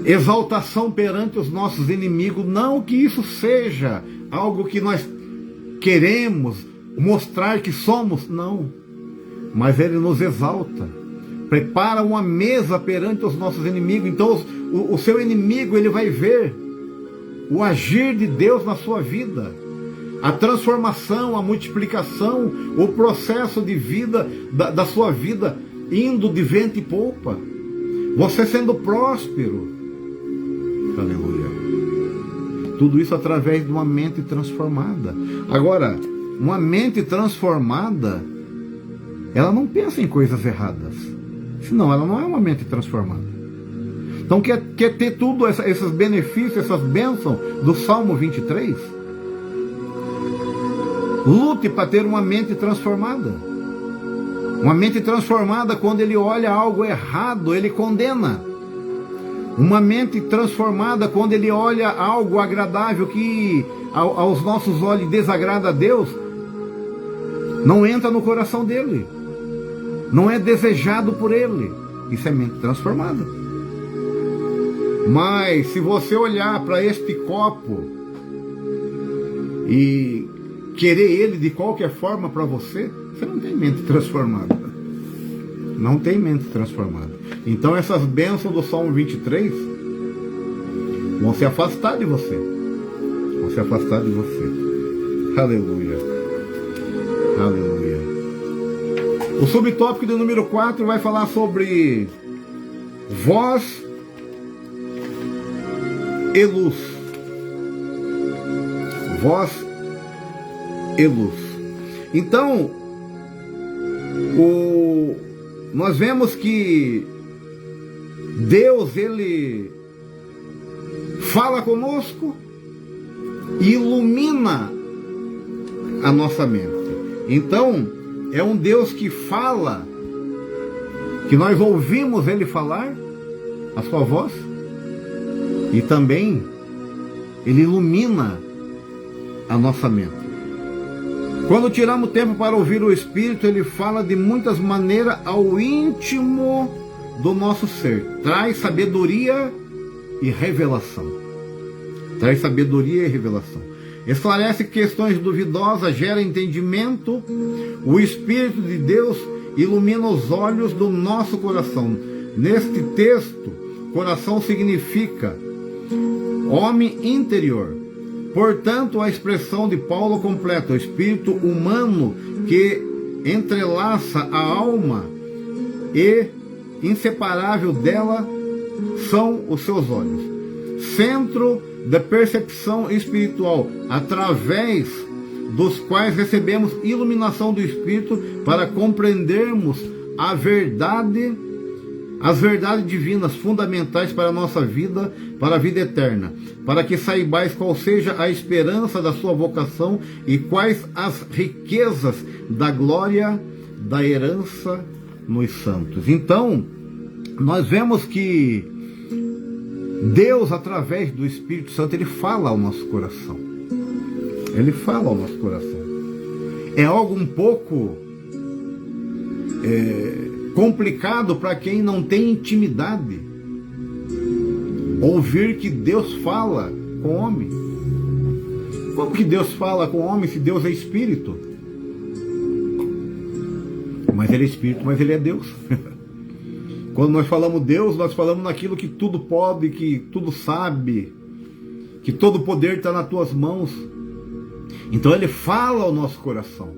Exaltação perante os nossos inimigos. Não que isso seja algo que nós queremos mostrar que somos, não. Mas Ele nos exalta. Prepara uma mesa perante os nossos inimigos. Então o seu inimigo, ele vai ver o agir de Deus na sua vida. A transformação, a multiplicação, o processo de vida da sua vida indo de vento e polpa. Você sendo próspero. Aleluia. Tudo isso através de uma mente transformada. Agora, uma mente transformada, ela não pensa em coisas erradas. Senão ela não é uma mente transformada. Então quer ter tudo esses benefícios, essas bênçãos do Salmo 23? Lute para ter uma mente transformada. Uma mente transformada, quando ele olha algo errado, ele condena. Uma mente transformada, quando ele olha algo agradável que aos nossos olhos desagrada a Deus, não entra no coração dele. Não é desejado por ele. Isso é mente transformada. Mas se você olhar para este copo e querer ele de qualquer forma para você, você não tem mente transformada. Não tem mente transformada. Então essas bênçãos do Salmo 23 vão se afastar de você. Vão se afastar de você. Aleluia. Aleluia. O subtópico do número 4 vai falar sobre voz e luz. Voz e luz. Então, nós vemos que Deus, Ele fala conosco e ilumina a nossa mente. Então, é um Deus que fala, que nós ouvimos Ele falar, a sua voz, e também Ele ilumina a nossa mente. Quando tiramos tempo para ouvir o Espírito, Ele fala de muitas maneiras ao íntimo do nosso ser. Traz sabedoria e revelação. Traz sabedoria e revelação. Esclarece questões duvidosas, gera entendimento. O Espírito de Deus ilumina os olhos do nosso coração. Neste texto, coração significa homem interior. Portanto, a expressão de Paulo completa: o espírito humano que entrelaça a alma e inseparável dela são os seus olhos. Centro da percepção espiritual, através dos quais recebemos iluminação do Espírito para compreendermos a verdade, as verdades divinas fundamentais para a nossa vida, para a vida eterna, para que saibais qual seja a esperança da sua vocação e quais as riquezas da glória da herança nos santos. Então, nós vemos que Deus, através do Espírito Santo, Ele fala ao nosso coração. Ele fala ao nosso coração. É algo um pouco complicado para quem não tem intimidade ouvir que Deus fala com o homem. Como que Deus fala com o homem se Deus é Espírito? Mas Ele é Espírito, mas Ele é Deus. Quando nós falamos Deus, nós falamos naquilo que tudo pode, que tudo sabe, que todo o poder está nas tuas mãos. Então Ele fala ao nosso coração.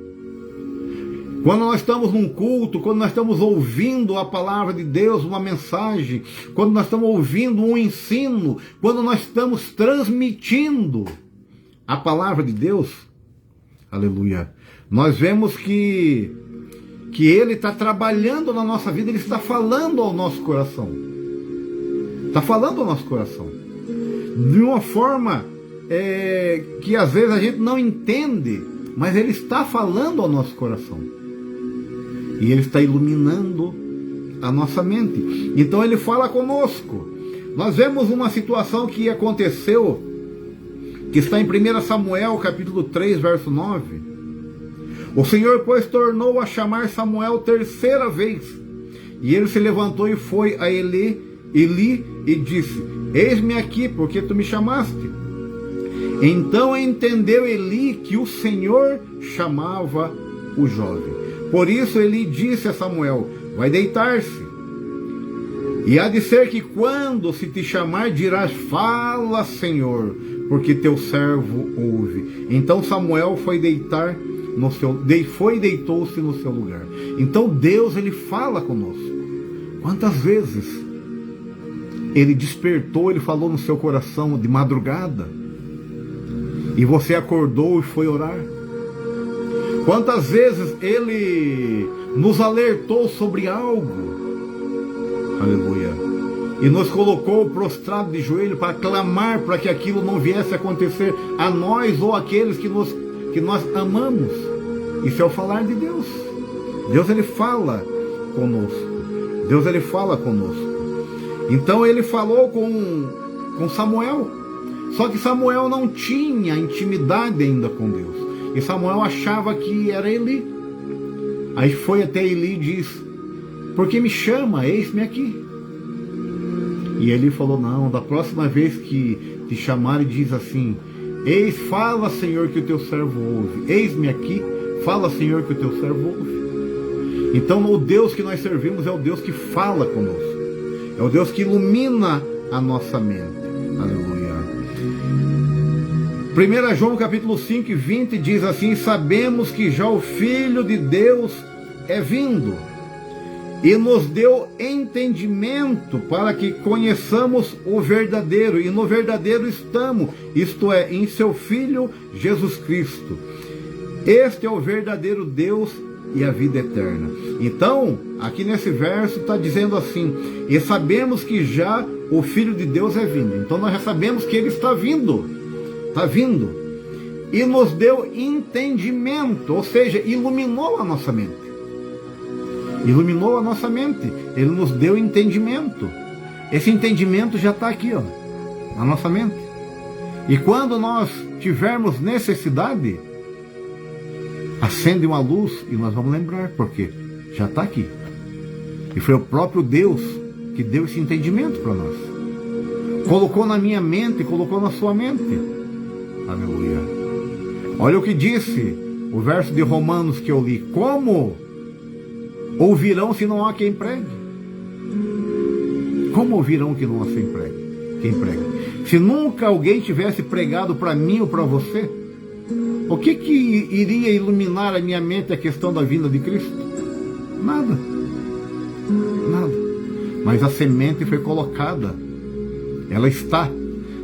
Quando nós estamos num culto, quando nós estamos ouvindo a palavra de Deus, uma mensagem, quando nós estamos ouvindo um ensino, quando nós estamos transmitindo a palavra de Deus, aleluia, nós vemos que Ele está trabalhando na nossa vida, Ele está falando ao nosso coração. Está falando ao nosso coração. De uma forma que às vezes a gente não entende, mas Ele está falando ao nosso coração. E Ele está iluminando a nossa mente. Então Ele fala conosco. Nós vemos uma situação que aconteceu, que está em 1 Samuel, capítulo 3, verso 9. O Senhor, pois, tornou a chamar Samuel terceira vez. E ele se levantou e foi a Eli e disse: eis-me aqui, porque tu me chamaste. Então entendeu Eli que o Senhor chamava o jovem. Por isso Eli disse a Samuel: vai deitar-se. E há de ser que quando se te chamar, dirás: fala, Senhor, porque teu servo ouve. Então Samuel foi deitar e deitou-se no seu lugar. Então Deus, Ele fala conosco. Quantas vezes Ele despertou, Ele falou no seu coração de madrugada, e você acordou e foi orar? Quantas vezes Ele nos alertou sobre algo, aleluia, e nos colocou prostrado de joelho para clamar para que aquilo não viesse a acontecer a nós ou aqueles que nós amamos? Isso é o falar de Deus. Deus, Ele fala conosco. Deus, Ele fala conosco. Então Ele falou com Samuel. Só que Samuel não tinha intimidade ainda com Deus. E Samuel achava que era Eli. Aí foi até Eli e disse: por que me chama? Eis-me aqui. E Eli falou: não, da próxima vez que te chamarem, diz assim: fala, Senhor, que o teu servo ouve. Eis-me aqui, fala, Senhor, que o teu servo ouve. Então o Deus que nós servimos é o Deus que fala conosco. É o Deus que ilumina a nossa mente. Aleluia. 1 João capítulo 5 e 20 diz assim: sabemos que já o Filho de Deus é vindo e nos deu entendimento para que conheçamos o verdadeiro, e no verdadeiro estamos, isto é, em seu Filho Jesus Cristo. Este é o verdadeiro Deus e a vida eterna. Então, aqui nesse verso está dizendo assim: e sabemos que já o Filho de Deus é vindo. Então nós já sabemos que Ele está vindo. Está vindo. E nos deu entendimento, ou seja, iluminou a nossa mente. Iluminou a nossa mente. Ele nos deu entendimento. Esse entendimento já está aqui, ó, na nossa mente. E quando nós tivermos necessidade, acende uma luz e nós vamos lembrar, porque já está aqui. E foi o próprio Deus que deu esse entendimento para nós. Colocou na minha mente, colocou na sua mente. Aleluia. Olha o que disse o verso de Romanos que eu li: como ouvirão se não há quem pregue? Como ouvirão que não há quem pregue? Se nunca alguém tivesse pregado para mim ou para você, o que iria iluminar a minha mente a questão da vinda de Cristo? Nada. Nada. Mas a semente foi colocada. Ela está.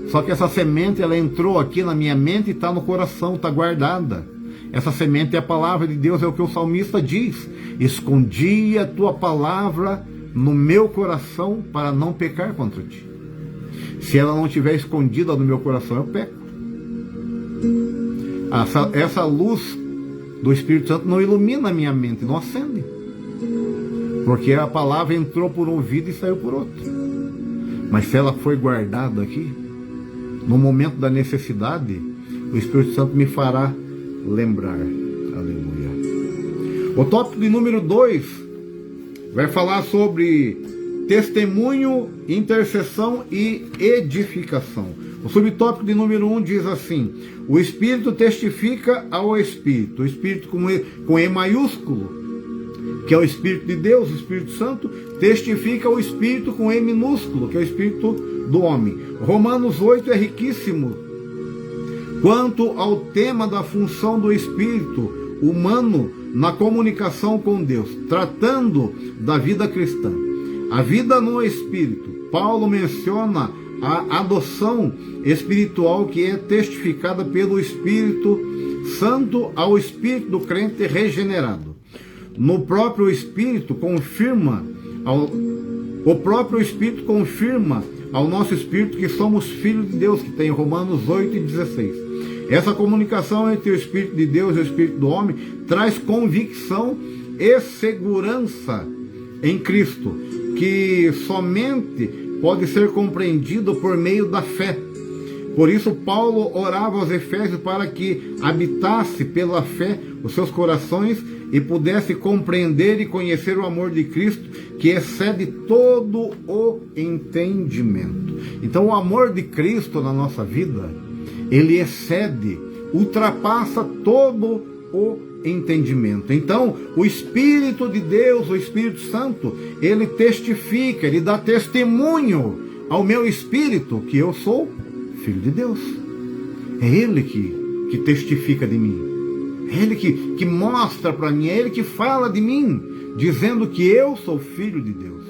Só que essa semente, ela entrou aqui na minha mente e está no coração, está guardada. Essa semente é a palavra de Deus, é o que o salmista diz: escondi a tua palavra no meu coração para não pecar contra ti. Se ela não estiver escondida no meu coração, eu peco. Essa luz do Espírito Santo não ilumina a minha mente, não acende. Porque a palavra entrou por um ouvido e saiu por outro. Mas se ela foi guardada aqui, no momento da necessidade, o Espírito Santo me fará lembrar. Aleluia. O tópico de número 2 vai falar sobre testemunho, intercessão e edificação. O subtópico de número 1 diz assim: o Espírito testifica ao Espírito. O Espírito com E maiúsculo, que é o Espírito de Deus, o Espírito Santo, testifica ao Espírito com E minúsculo, que é o Espírito do homem. Romanos 8 é riquíssimo quanto ao tema da função do Espírito humano na comunicação com Deus, tratando da vida cristã, a vida no Espírito, Paulo menciona a adoção espiritual que é testificada pelo Espírito Santo ao Espírito do crente regenerado. No próprio Espírito confirma, o próprio Espírito confirma ao nosso Espírito que somos filhos de Deus, que tem Romanos 8:16. Essa comunicação entre o Espírito de Deus e o Espírito do homem traz convicção e segurança em Cristo, que somente pode ser compreendido por meio da fé. Por isso Paulo orava aos Efésios para que habitasse pela fé os seus corações e pudesse compreender e conhecer o amor de Cristo, que excede todo o entendimento. Então o amor de Cristo na nossa vida, ele excede, ultrapassa todo o entendimento. Então o Espírito de Deus, o Espírito Santo, ele testifica, ele dá testemunho ao meu espírito que eu sou filho de Deus. É ele que testifica de mim, é ele que mostra para mim, é ele que fala de mim, dizendo que eu sou filho de Deus.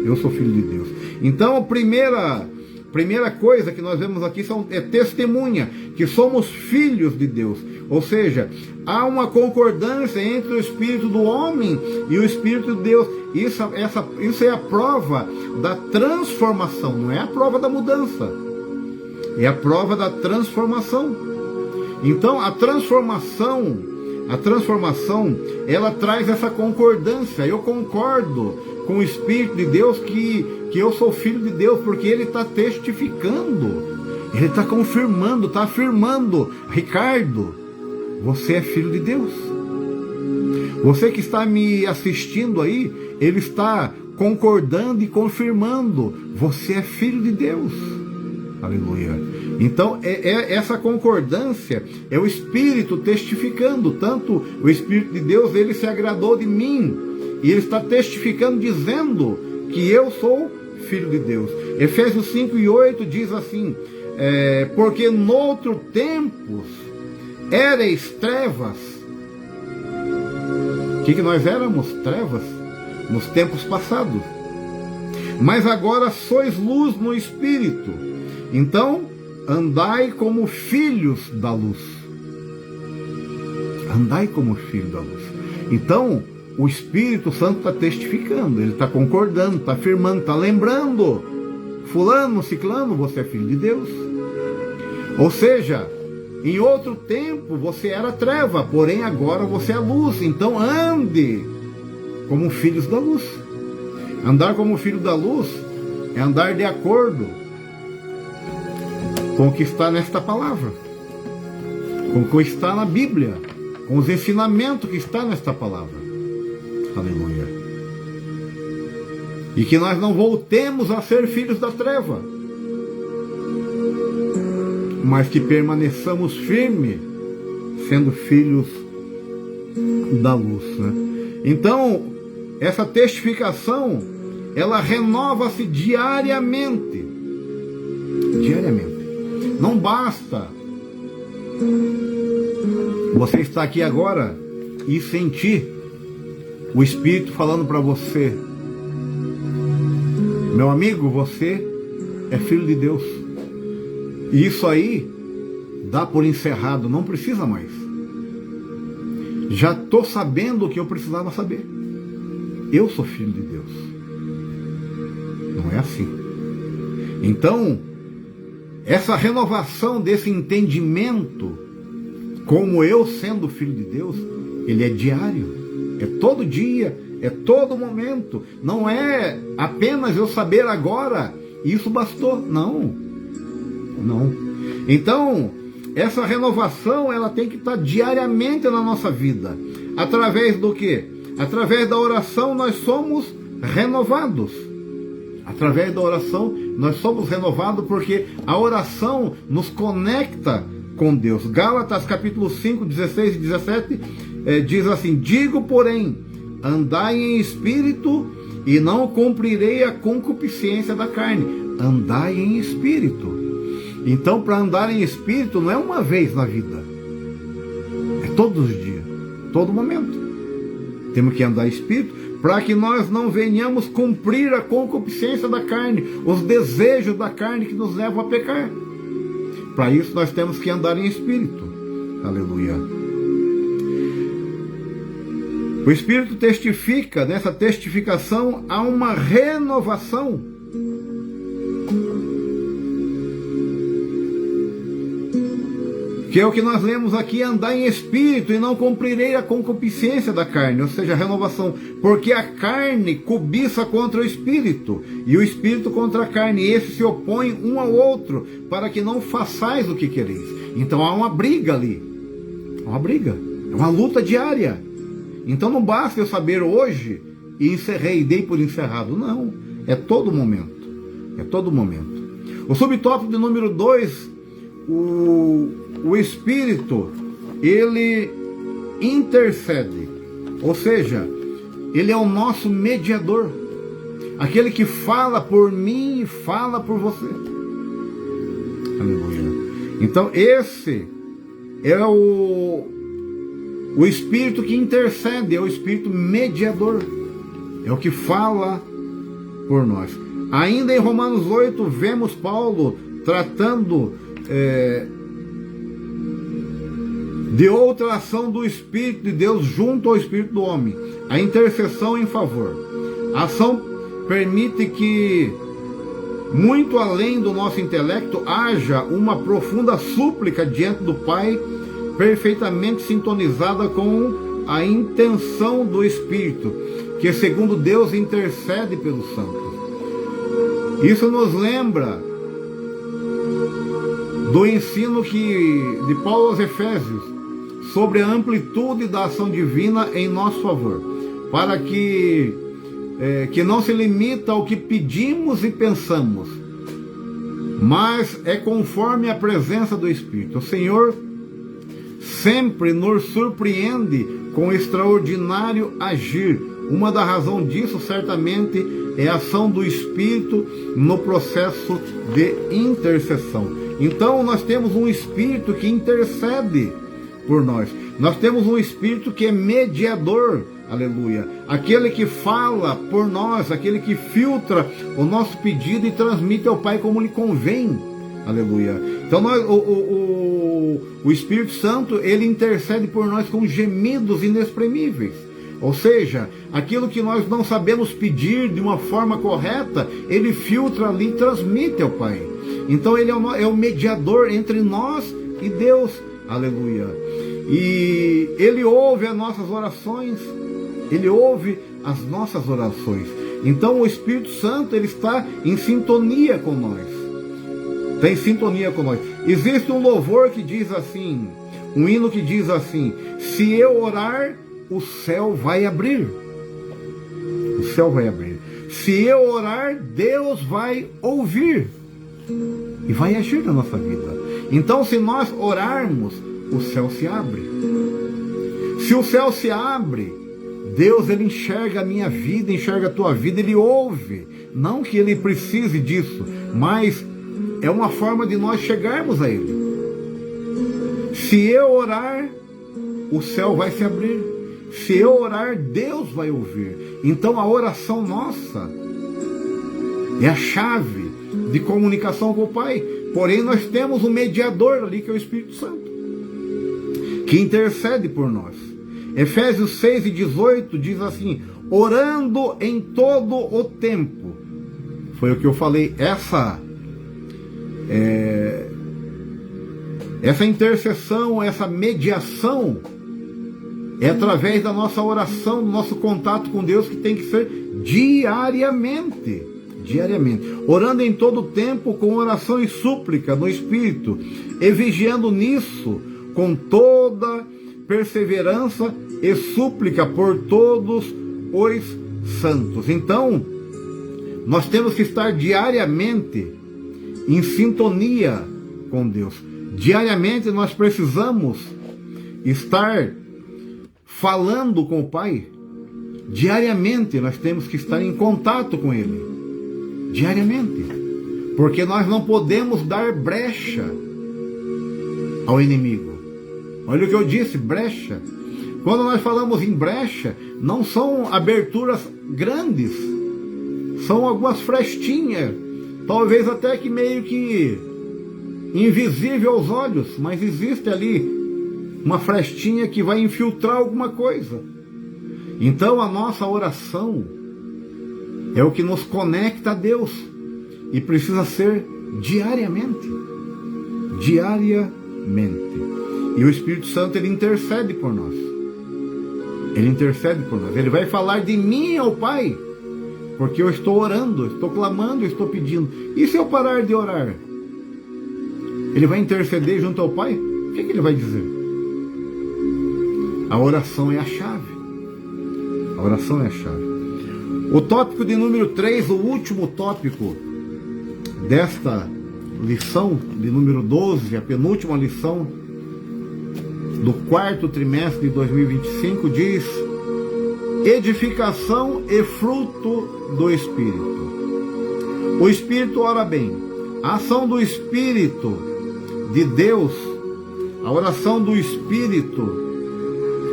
Eu sou filho de Deus. Então a primeira coisa que nós vemos aqui é testemunha que somos filhos de Deus. Ou seja, há uma concordância entre o espírito do homem e o espírito de Deus. Isso é a prova da transformação, não é a prova da mudança, é a prova da transformação. Então a transformação, ela traz essa concordância. Eu concordo com o Espírito de Deus que eu sou filho de Deus, porque ele está testificando, ele está confirmando, está afirmando: Ricardo, você é filho de Deus. Você que está me assistindo aí, ele está concordando e confirmando: você é filho de Deus. Aleluia. Então essa concordância é o Espírito testificando. Tanto o Espírito de Deus, ele se agradou de mim, e ele está testificando, dizendo que eu sou filho de Deus. Efésios 5:8 diz assim: porque noutro tempos éreis trevas. O que nós éramos? Trevas nos tempos passados. Mas agora sois luz no Espírito. Então andai como filhos da luz. Andai como filho da luz. Então o Espírito Santo está testificando, ele está concordando, está afirmando, está lembrando: fulano, ciclano, você é filho de Deus. Ou seja, em outro tempo você era treva, porém agora você é luz. Então ande como filhos da luz. Andar como filho da luz é andar de acordo com o que está nesta palavra, com o que está na Bíblia, com os ensinamentos que está nesta palavra. Aleluia. E que nós não voltemos a ser filhos da treva, mas que permaneçamos firmes, sendo filhos da luz, né? Então, essa testificação, ela renova-se diariamente. Diariamente. Não basta você estar aqui agora e sentir o Espírito falando para você: meu amigo, você é filho de Deus. E isso aí dá por encerrado, não precisa mais. Já estou sabendo o que eu precisava saber. Eu sou filho de Deus. Não é assim. Então, essa renovação desse entendimento, como eu sendo filho de Deus, ele é diário, é todo dia, é todo momento. Não é apenas eu saber agora, isso bastou. Não. Então, essa renovação, ela tem que estar diariamente na nossa vida. Através do quê? Através da oração nós somos renovados. Através da oração nós somos renovados, porque a oração nos conecta com Deus. Gálatas capítulo 5, 16 e 17 diz assim: digo, porém, andai em espírito e não cumprirei a concupiscência da carne. Andai em espírito. Então, para andar em espírito não é uma vez na vida, é todos os dias, todo momento. Temos que andar em espírito, para que nós não venhamos cumprir a concupiscência da carne, os desejos da carne que nos levam a pecar. Para isso nós temos que andar em espírito. Aleluia. O Espírito testifica, nessa testificação há uma renovação. Que é o que nós lemos aqui, andar em espírito e não cumprirei a concupiscência da carne, ou seja, a renovação. Porque a carne cobiça contra o espírito, e o espírito contra a carne, e esses se opõem um ao outro, para que não façais o que quereis. Então há uma briga ali, uma briga, é uma luta diária. Então não basta eu saber hoje e encerrei, dei por encerrado. Não, é todo momento. É todo momento. O subtópico de número 2, o Espírito, ele intercede. Ou seja, ele é o nosso mediador. Aquele que fala por mim e fala por você. Aleluia. Então esse é o Espírito que intercede, é o Espírito mediador, é o que fala por nós. Ainda em Romanos 8, vemos Paulo tratando de outra ação do Espírito de Deus junto ao Espírito do homem, a intercessão em favor. A ação permite que, muito além do nosso intelecto, haja uma profunda súplica diante do Pai, perfeitamente sintonizada com a intenção do Espírito, que segundo Deus intercede pelos santos. Isso nos lembra do ensino de Paulo aos Efésios sobre a amplitude da ação divina em nosso favor, para que não se limita ao que pedimos e pensamos, mas é conforme a presença do Espírito. O Senhor sempre nos surpreende com extraordinário agir. Uma das razões disso, certamente, é a ação do Espírito no processo de intercessão. Então, nós temos um Espírito que intercede por nós. Nós temos um Espírito que é mediador. Aleluia. Aquele que fala por nós, aquele que filtra o nosso pedido e transmite ao Pai como lhe convém. Aleluia. Então o Espírito Santo, ele intercede por nós com gemidos inexprimíveis. Ou seja, aquilo que nós não sabemos pedir de uma forma correta, ele filtra ali e transmite ao Pai. Então ele é o mediador entre nós e Deus. Aleluia. E ele ouve as nossas orações. Ele ouve as nossas orações. Então o Espírito Santo, ele está em sintonia com nós. Tem sintonia com nós. Existe um louvor que diz assim, um hino que diz assim: se eu orar, o céu vai abrir. O céu vai abrir. Se eu orar, Deus vai ouvir e vai agir na nossa vida. Então, se nós orarmos, o céu se abre. Se o céu se abre, Deus, ele enxerga a minha vida, enxerga a tua vida, ele ouve. Não que ele precise disso, mas é uma forma de nós chegarmos a ele. Se eu orar, o céu vai se abrir. Se eu orar, Deus vai ouvir. Então a oração nossa é a chave de comunicação com o Pai. Porém, nós temos um mediador ali, que é o Espírito Santo, que intercede por nós. Efésios 6:18 diz assim: orando em todo o tempo. Foi o que eu falei. Essa intercessão, essa mediação, é através da nossa oração, do nosso contato com Deus, que tem que ser diariamente. Diariamente. Orando em todo o tempo com oração e súplica no Espírito, e vigiando nisso com toda perseverança e súplica por todos os santos. Então, nós temos que estar diariamente em sintonia com Deus. Diariamente nós precisamos estar falando com o Pai. Diariamente nós temos que estar em contato com Ele. Diariamente. Porque nós não podemos dar brecha ao inimigo. Olha o que eu disse, brecha. Quando nós falamos em brecha, não são aberturas grandes, são algumas frestinhas, talvez até que meio que invisível aos olhos, mas existe ali uma frestinha que vai infiltrar alguma coisa. Então a nossa oração é o que nos conecta a Deus, e precisa ser diariamente. Diariamente. E o Espírito Santo, ele intercede por nós. Ele intercede por nós. Ele vai falar de mim ao Pai, porque eu estou orando, estou clamando, estou pedindo. E se eu parar de orar? Ele vai interceder junto ao Pai? O que ele vai dizer? A oração é a chave. A oração é a chave. O tópico de número 3, o último tópico desta lição, de número 12, a penúltima lição do quarto trimestre de 2025, diz: edificação e fruto do Espírito. O Espírito ora bem. A ação do Espírito de Deus, a oração do Espírito,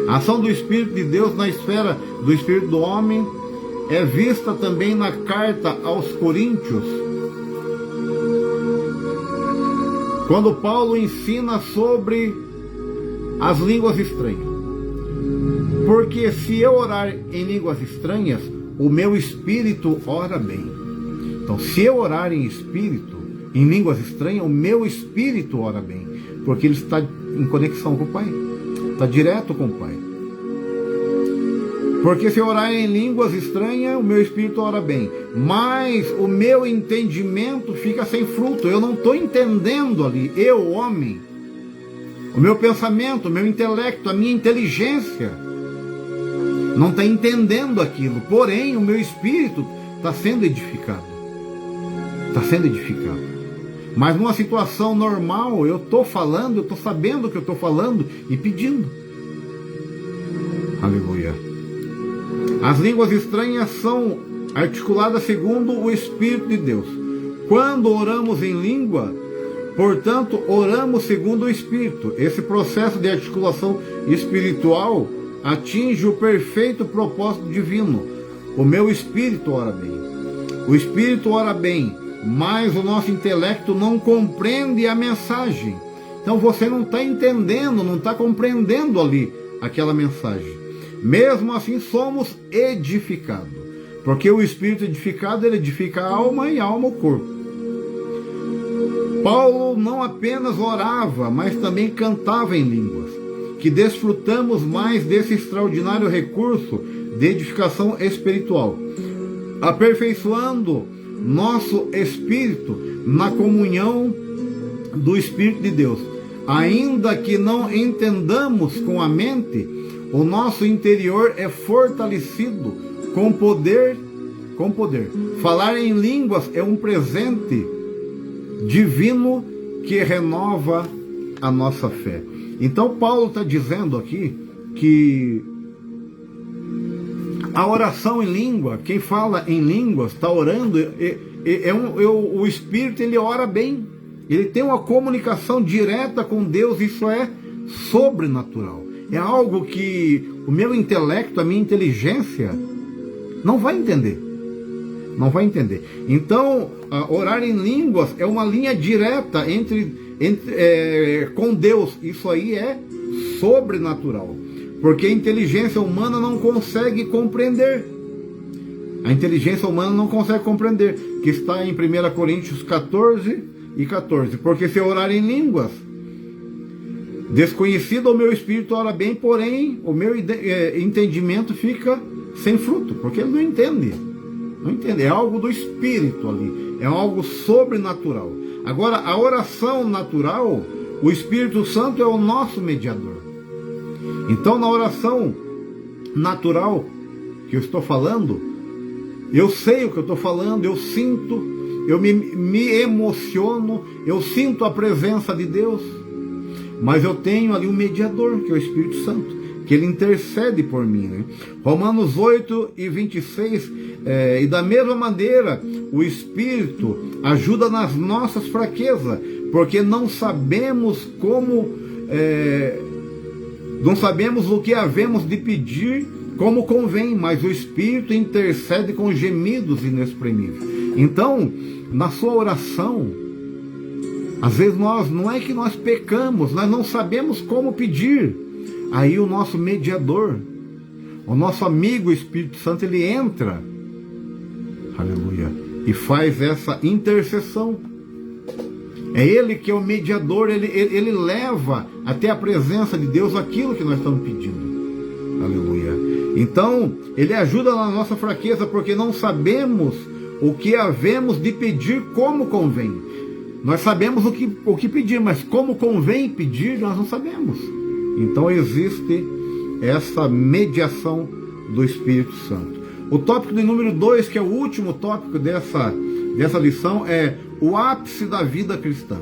a ação do Espírito de Deus na esfera do Espírito do homem é vista também na carta aos Coríntios, quando Paulo ensina sobre as línguas estranhas. Porque se eu orar em línguas estranhas, o meu espírito ora bem. Então, se eu orar em espírito, em línguas estranhas, o meu espírito ora bem, porque ele está em conexão com o Pai, está direto com o Pai. Porque se eu orar em línguas estranhas, o meu espírito ora bem, mas o meu entendimento fica sem fruto. Eu não estou entendendo ali, eu, homem, o meu pensamento, o meu intelecto, a minha inteligência não está entendendo aquilo. Porém, o meu espírito está sendo edificado. Está sendo edificado. Mas numa situação normal, eu estou falando, eu estou sabendo o que eu estou falando e pedindo. Aleluia. As línguas estranhas são articuladas segundo o Espírito de Deus. Quando oramos em língua, portanto, oramos segundo o Espírito. Esse processo de articulação espiritual atinge o perfeito propósito divino. O meu espírito ora bem. O espírito ora bem, mas o nosso intelecto não compreende a mensagem. Então você não está entendendo, não está compreendendo ali aquela mensagem. Mesmo assim somos edificados, porque o espírito edificado, ele edifica a alma e a alma o corpo. Paulo não apenas orava, mas também cantava em línguas, que desfrutamos mais desse extraordinário recurso de edificação espiritual, aperfeiçoando nosso espírito na comunhão do Espírito de Deus. Ainda que não entendamos com a mente, o nosso interior é fortalecido com poder. Falar em línguas é um presente divino que renova a nossa fé. Então Paulo está dizendo aqui que a oração em língua, quem fala em línguas, está orando, o Espírito, ele ora bem. Ele tem uma comunicação direta com Deus, isso é sobrenatural. É algo que o meu intelecto, a minha inteligência não vai entender. Não vai entender. Então, orar em línguas é uma linha direta com Deus. Isso aí é sobrenatural. Porque a inteligência humana não consegue compreender. A inteligência humana não consegue compreender. Que está em 1 Coríntios 14:14. Porque se eu orar em línguas, desconhecido o meu espírito ora bem, porém o meu entendimento fica sem fruto, porque ele não entende. Não entende, é algo do espírito ali, é algo sobrenatural. Agora, a oração natural, o Espírito Santo é o nosso mediador. Então, na oração natural que eu estou falando, eu sei o que eu estou falando, eu sinto, eu me emociono, eu sinto a presença de Deus. Mas eu tenho ali um mediador, que é o Espírito Santo, que ele intercede por mim, né? Romanos 8:26, e da mesma maneira, o Espírito ajuda nas nossas fraquezas, porque não sabemos como Não sabemos o que havemos de pedir como convém, mas o Espírito intercede com gemidos inexprimíveis. Então, na sua oração, às vezes não é que nós pecamos, nós não sabemos como pedir. Aí o nosso mediador, o nosso amigo Espírito Santo, ele entra, aleluia, e faz essa intercessão. É ele que é o mediador, ele leva até a presença de Deus aquilo que nós estamos pedindo, aleluia. Então, ele ajuda na nossa fraqueza, porque não sabemos o que havemos de pedir como convém. Nós sabemos o que pedir, mas como convém pedir, nós não sabemos. Então existe essa mediação do Espírito Santo. O tópico de número 2, que é o último tópico dessa lição, é o ápice da vida cristã.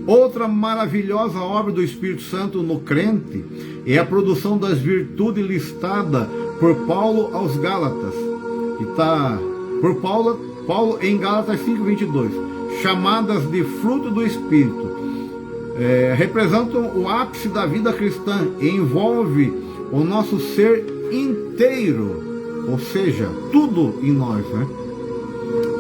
Outra maravilhosa obra do Espírito Santo no crente é a produção das virtudes listada por Paulo aos Gálatas. Que está por Paulo em Gálatas 5:22. Chamadas de fruto do Espírito. Representam o ápice da vida cristã e envolve o nosso ser inteiro. Ou seja, tudo em nós, né?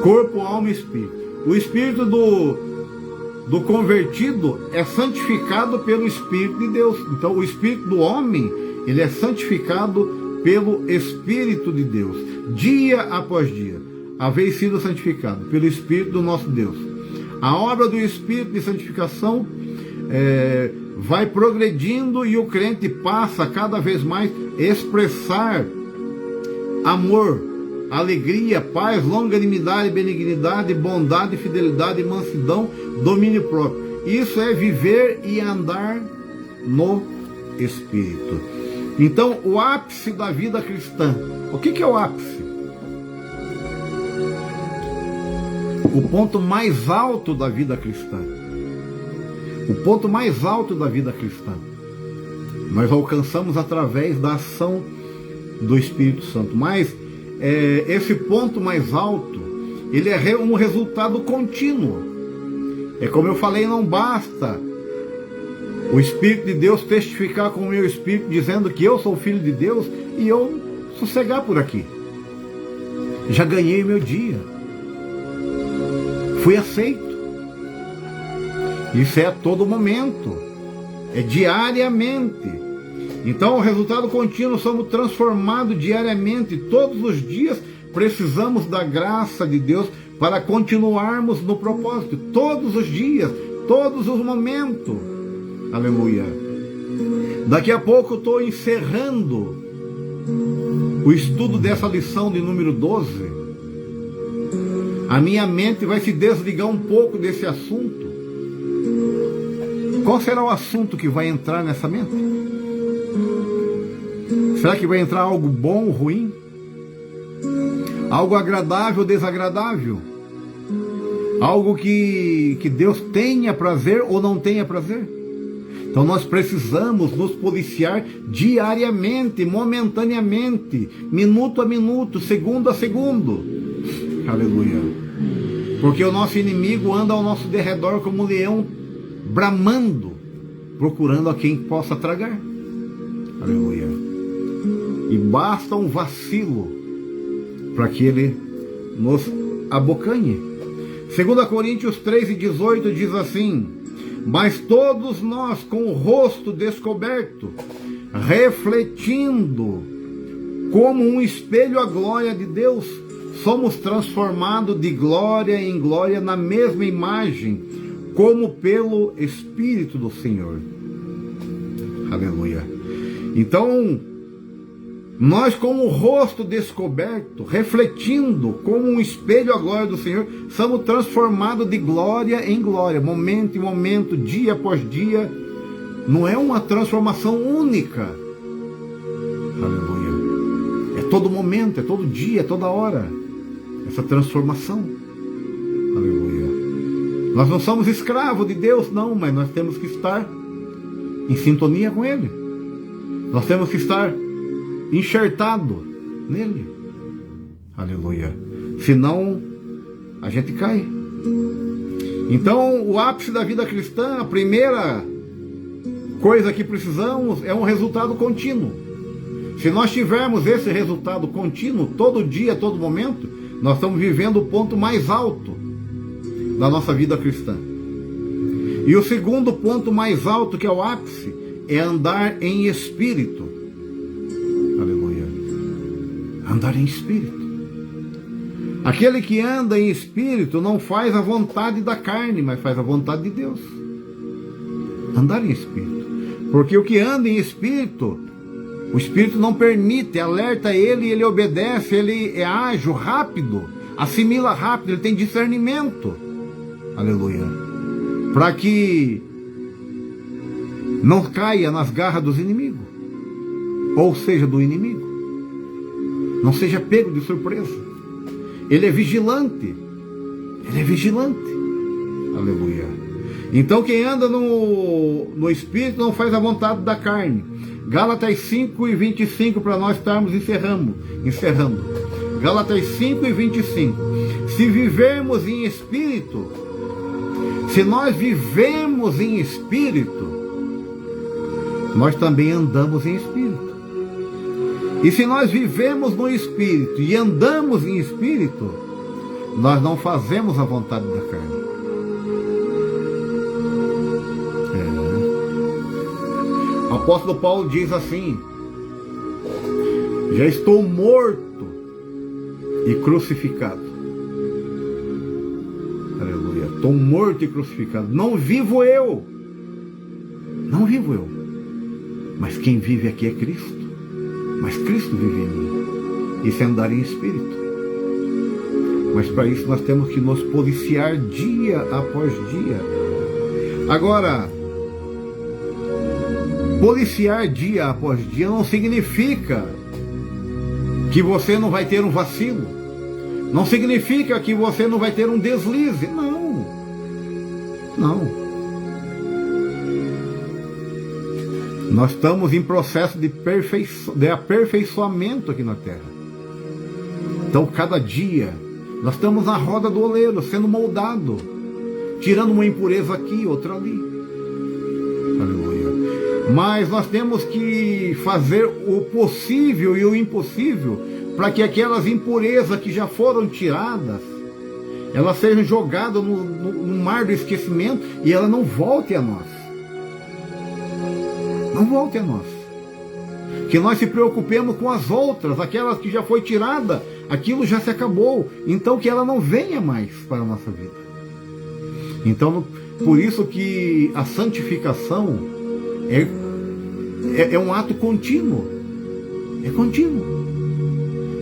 Corpo, alma e espírito. O espírito do convertido é santificado pelo Espírito de Deus. Então o espírito do homem, ele é santificado pelo Espírito de Deus, dia após dia, haver sido santificado pelo Espírito do nosso Deus. A obra do Espírito de santificação vai progredindo e o crente passa cada vez mais a expressar amor, alegria, paz, longanimidade, benignidade, bondade, fidelidade, mansidão, domínio próprio. Isso é viver e andar no Espírito. Então, o ápice da vida cristã. O que é o ápice? O ponto mais alto da vida cristã. O ponto mais alto da vida cristã. Nós alcançamos através da ação do Espírito Santo. Mas esse ponto mais alto, ele é um resultado contínuo. É como eu falei, não basta o Espírito de Deus testificar com o meu espírito, dizendo que eu sou filho de Deus, e eu sossegar por aqui. Já ganhei meu dia. Fui aceito. Isso é a todo momento. É diariamente. Então, o resultado contínuo, somos transformados diariamente. Todos os dias precisamos da graça de Deus para continuarmos no propósito. Todos os dias, todos os momentos. Aleluia. Daqui a pouco eu estou encerrando o estudo dessa lição de número 12. A minha mente vai se desligar um pouco desse assunto. Qual será o assunto que vai entrar nessa mente? Será que vai entrar algo bom ou ruim? Algo agradável ou desagradável? Algo que Deus tenha prazer ou não tenha prazer? Então nós precisamos nos policiar diariamente, momentaneamente, minuto a minuto, segundo a segundo. Aleluia. Porque o nosso inimigo anda ao nosso derredor como um leão, bramando, procurando a quem possa tragar. Aleluia. E basta um vacilo para que ele nos abocanhe. 2 Coríntios 3:18 diz assim: mas todos nós, com o rosto descoberto, refletindo como um espelho a glória de Deus, somos transformados de glória em glória na mesma imagem, como pelo Espírito do Senhor. Aleluia. Então, nós, com o rosto descoberto, refletindo como um espelho a glória do Senhor, somos transformados de glória em glória, momento em momento, dia após dia. Não é uma transformação única. Aleluia. É todo momento, é todo dia, é toda hora. Essa transformação. Aleluia. Nós não somos escravos de Deus, não, mas nós temos que estar em sintonia com Ele. Nós temos que estar enxertado nele. Aleluia. Senão a gente cai. Então o ápice da vida cristã, a primeira coisa que precisamos é um resultado contínuo. Se nós tivermos esse resultado contínuo, todo dia, todo momento, nós estamos vivendo o ponto mais alto da nossa vida cristã. E o segundo ponto mais alto, que é o ápice, é andar em espírito. Aleluia. Andar em espírito. Aquele que anda em espírito não faz a vontade da carne, mas faz a vontade de Deus. Andar em espírito. Porque o que anda em espírito, o espírito não permite, alerta ele, ele obedece, ele é ágil, rápido, assimila rápido, ele tem discernimento. Aleluia. Para que não caia nas garras dos inimigos, ou seja, do inimigo. Não seja pego de surpresa. Ele é vigilante. Ele é vigilante. Aleluia. Então quem anda no Espírito não faz a vontade da carne. Gálatas 5:25, para nós estarmos encerrando. Gálatas 5:25. Se vivermos em Espírito, se nós vivemos em Espírito, nós também andamos em Espírito. E se nós vivemos no Espírito e andamos em Espírito, nós não fazemos a vontade da carne. O apóstolo Paulo diz assim: já estou morto e crucificado. Aleluia. Estou morto e crucificado. Não vivo eu. Não vivo eu. Mas quem vive aqui é Cristo. Mas Cristo vive em mim. Isso é andar em espírito. Mas para isso nós temos que nos policiar dia após dia. Agora, policiar dia após dia não significa que você não vai ter um vacilo. Não significa que você não vai ter um deslize. Não. Não. Nós estamos em processo de aperfeiçoamento aqui na Terra. Então, cada dia, nós estamos na roda do oleiro, sendo moldado, tirando uma impureza aqui, outra ali. Aleluia. Mas nós temos que fazer o possível e o impossível para que aquelas impurezas que já foram tiradas, elas sejam jogadas no mar do esquecimento e ela não volte a nós. Não volte a nós. Que nós se preocupemos com as outras, aquelas que já foi tirada, aquilo já se acabou. Então que ela não venha mais para a nossa vida. Então, por isso que a santificação é um ato contínuo. É contínuo.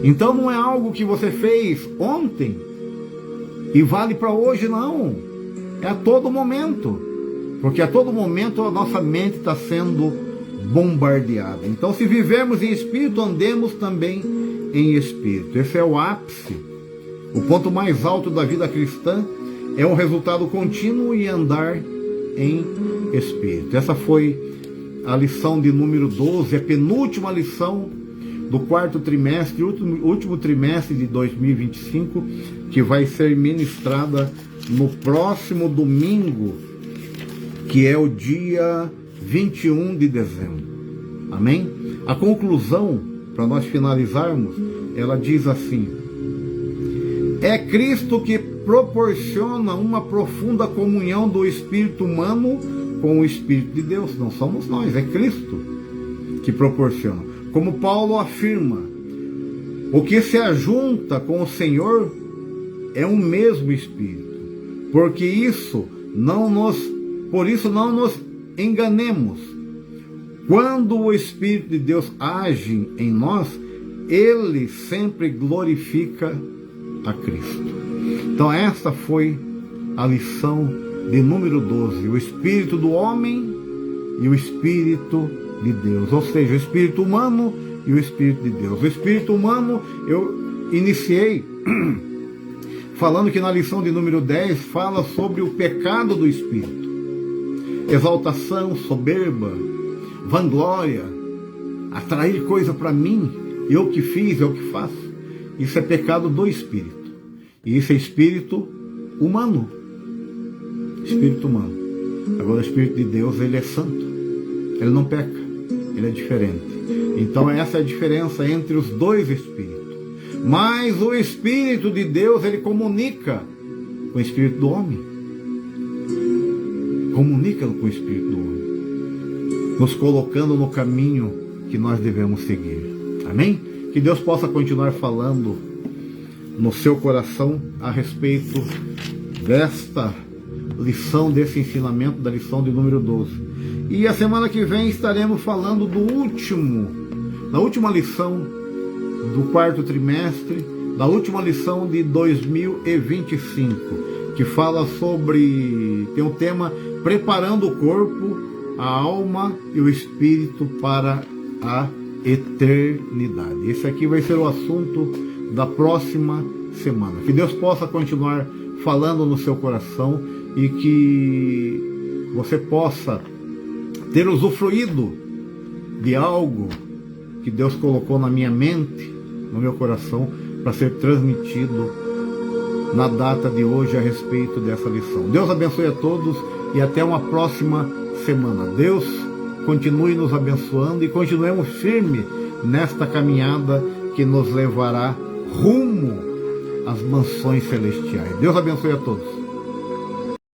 Então não é algo que você fez ontem e vale para hoje, não. É a todo momento. Porque a todo momento a nossa mente está sendo bombardeada. Então, se vivermos em espírito, andemos também em espírito. Esse é o ápice. O ponto mais alto da vida cristã é um resultado contínuo e andar em espírito. Essa foi a lição de número 12, a penúltima lição do quarto trimestre, último trimestre de 2025, que vai ser ministrada no próximo domingo, que é o dia 21 de dezembro. Amém? A conclusão, para nós finalizarmos, ela diz assim: é Cristo que proporciona uma profunda comunhão do espírito humano com o Espírito de Deus. Não somos nós, é Cristo que proporciona. Como Paulo afirma, o que se ajunta com o Senhor é um mesmo Espírito. Por isso não nos enganemos. Quando o Espírito de Deus age em nós, ele sempre glorifica a Cristo. Então esta foi a lição de número 12, o Espírito do homem e o Espírito de Deus, ou seja, o Espírito humano e o Espírito de Deus. O Espírito humano eu iniciei falando que na lição de número 10 fala sobre o pecado do Espírito. Exaltação, soberba, vanglória, atrair coisa para mim, eu que fiz, eu que faço. Isso é pecado do Espírito. E isso é espírito humano. Espírito humano. Agora o Espírito de Deus, ele é santo. Ele não peca, ele é diferente. Então essa é a diferença entre os dois espíritos. Mas o Espírito de Deus, ele comunica com o Espírito do homem. Comunica com o Espírito do homem, nos colocando no caminho que nós devemos seguir. Amém? Que Deus possa continuar falando no seu coração a respeito desta lição, desse ensinamento, da lição de número 12. E a semana que vem estaremos falando da última lição do quarto trimestre, da última lição de 2025, que fala sobre, tem o tema preparando o corpo, a alma e o espírito para a eternidade. Esse aqui vai ser o assunto da próxima semana. Que Deus possa continuar falando no seu coração e que você possa ter usufruído de algo que Deus colocou na minha mente, no meu coração, para ser transmitido na data de hoje a respeito dessa lição. Deus abençoe a todos e até uma próxima semana. Deus continue nos abençoando e continuemos firmes nesta caminhada que nos levará rumo às mansões celestiais. Deus abençoe a todos.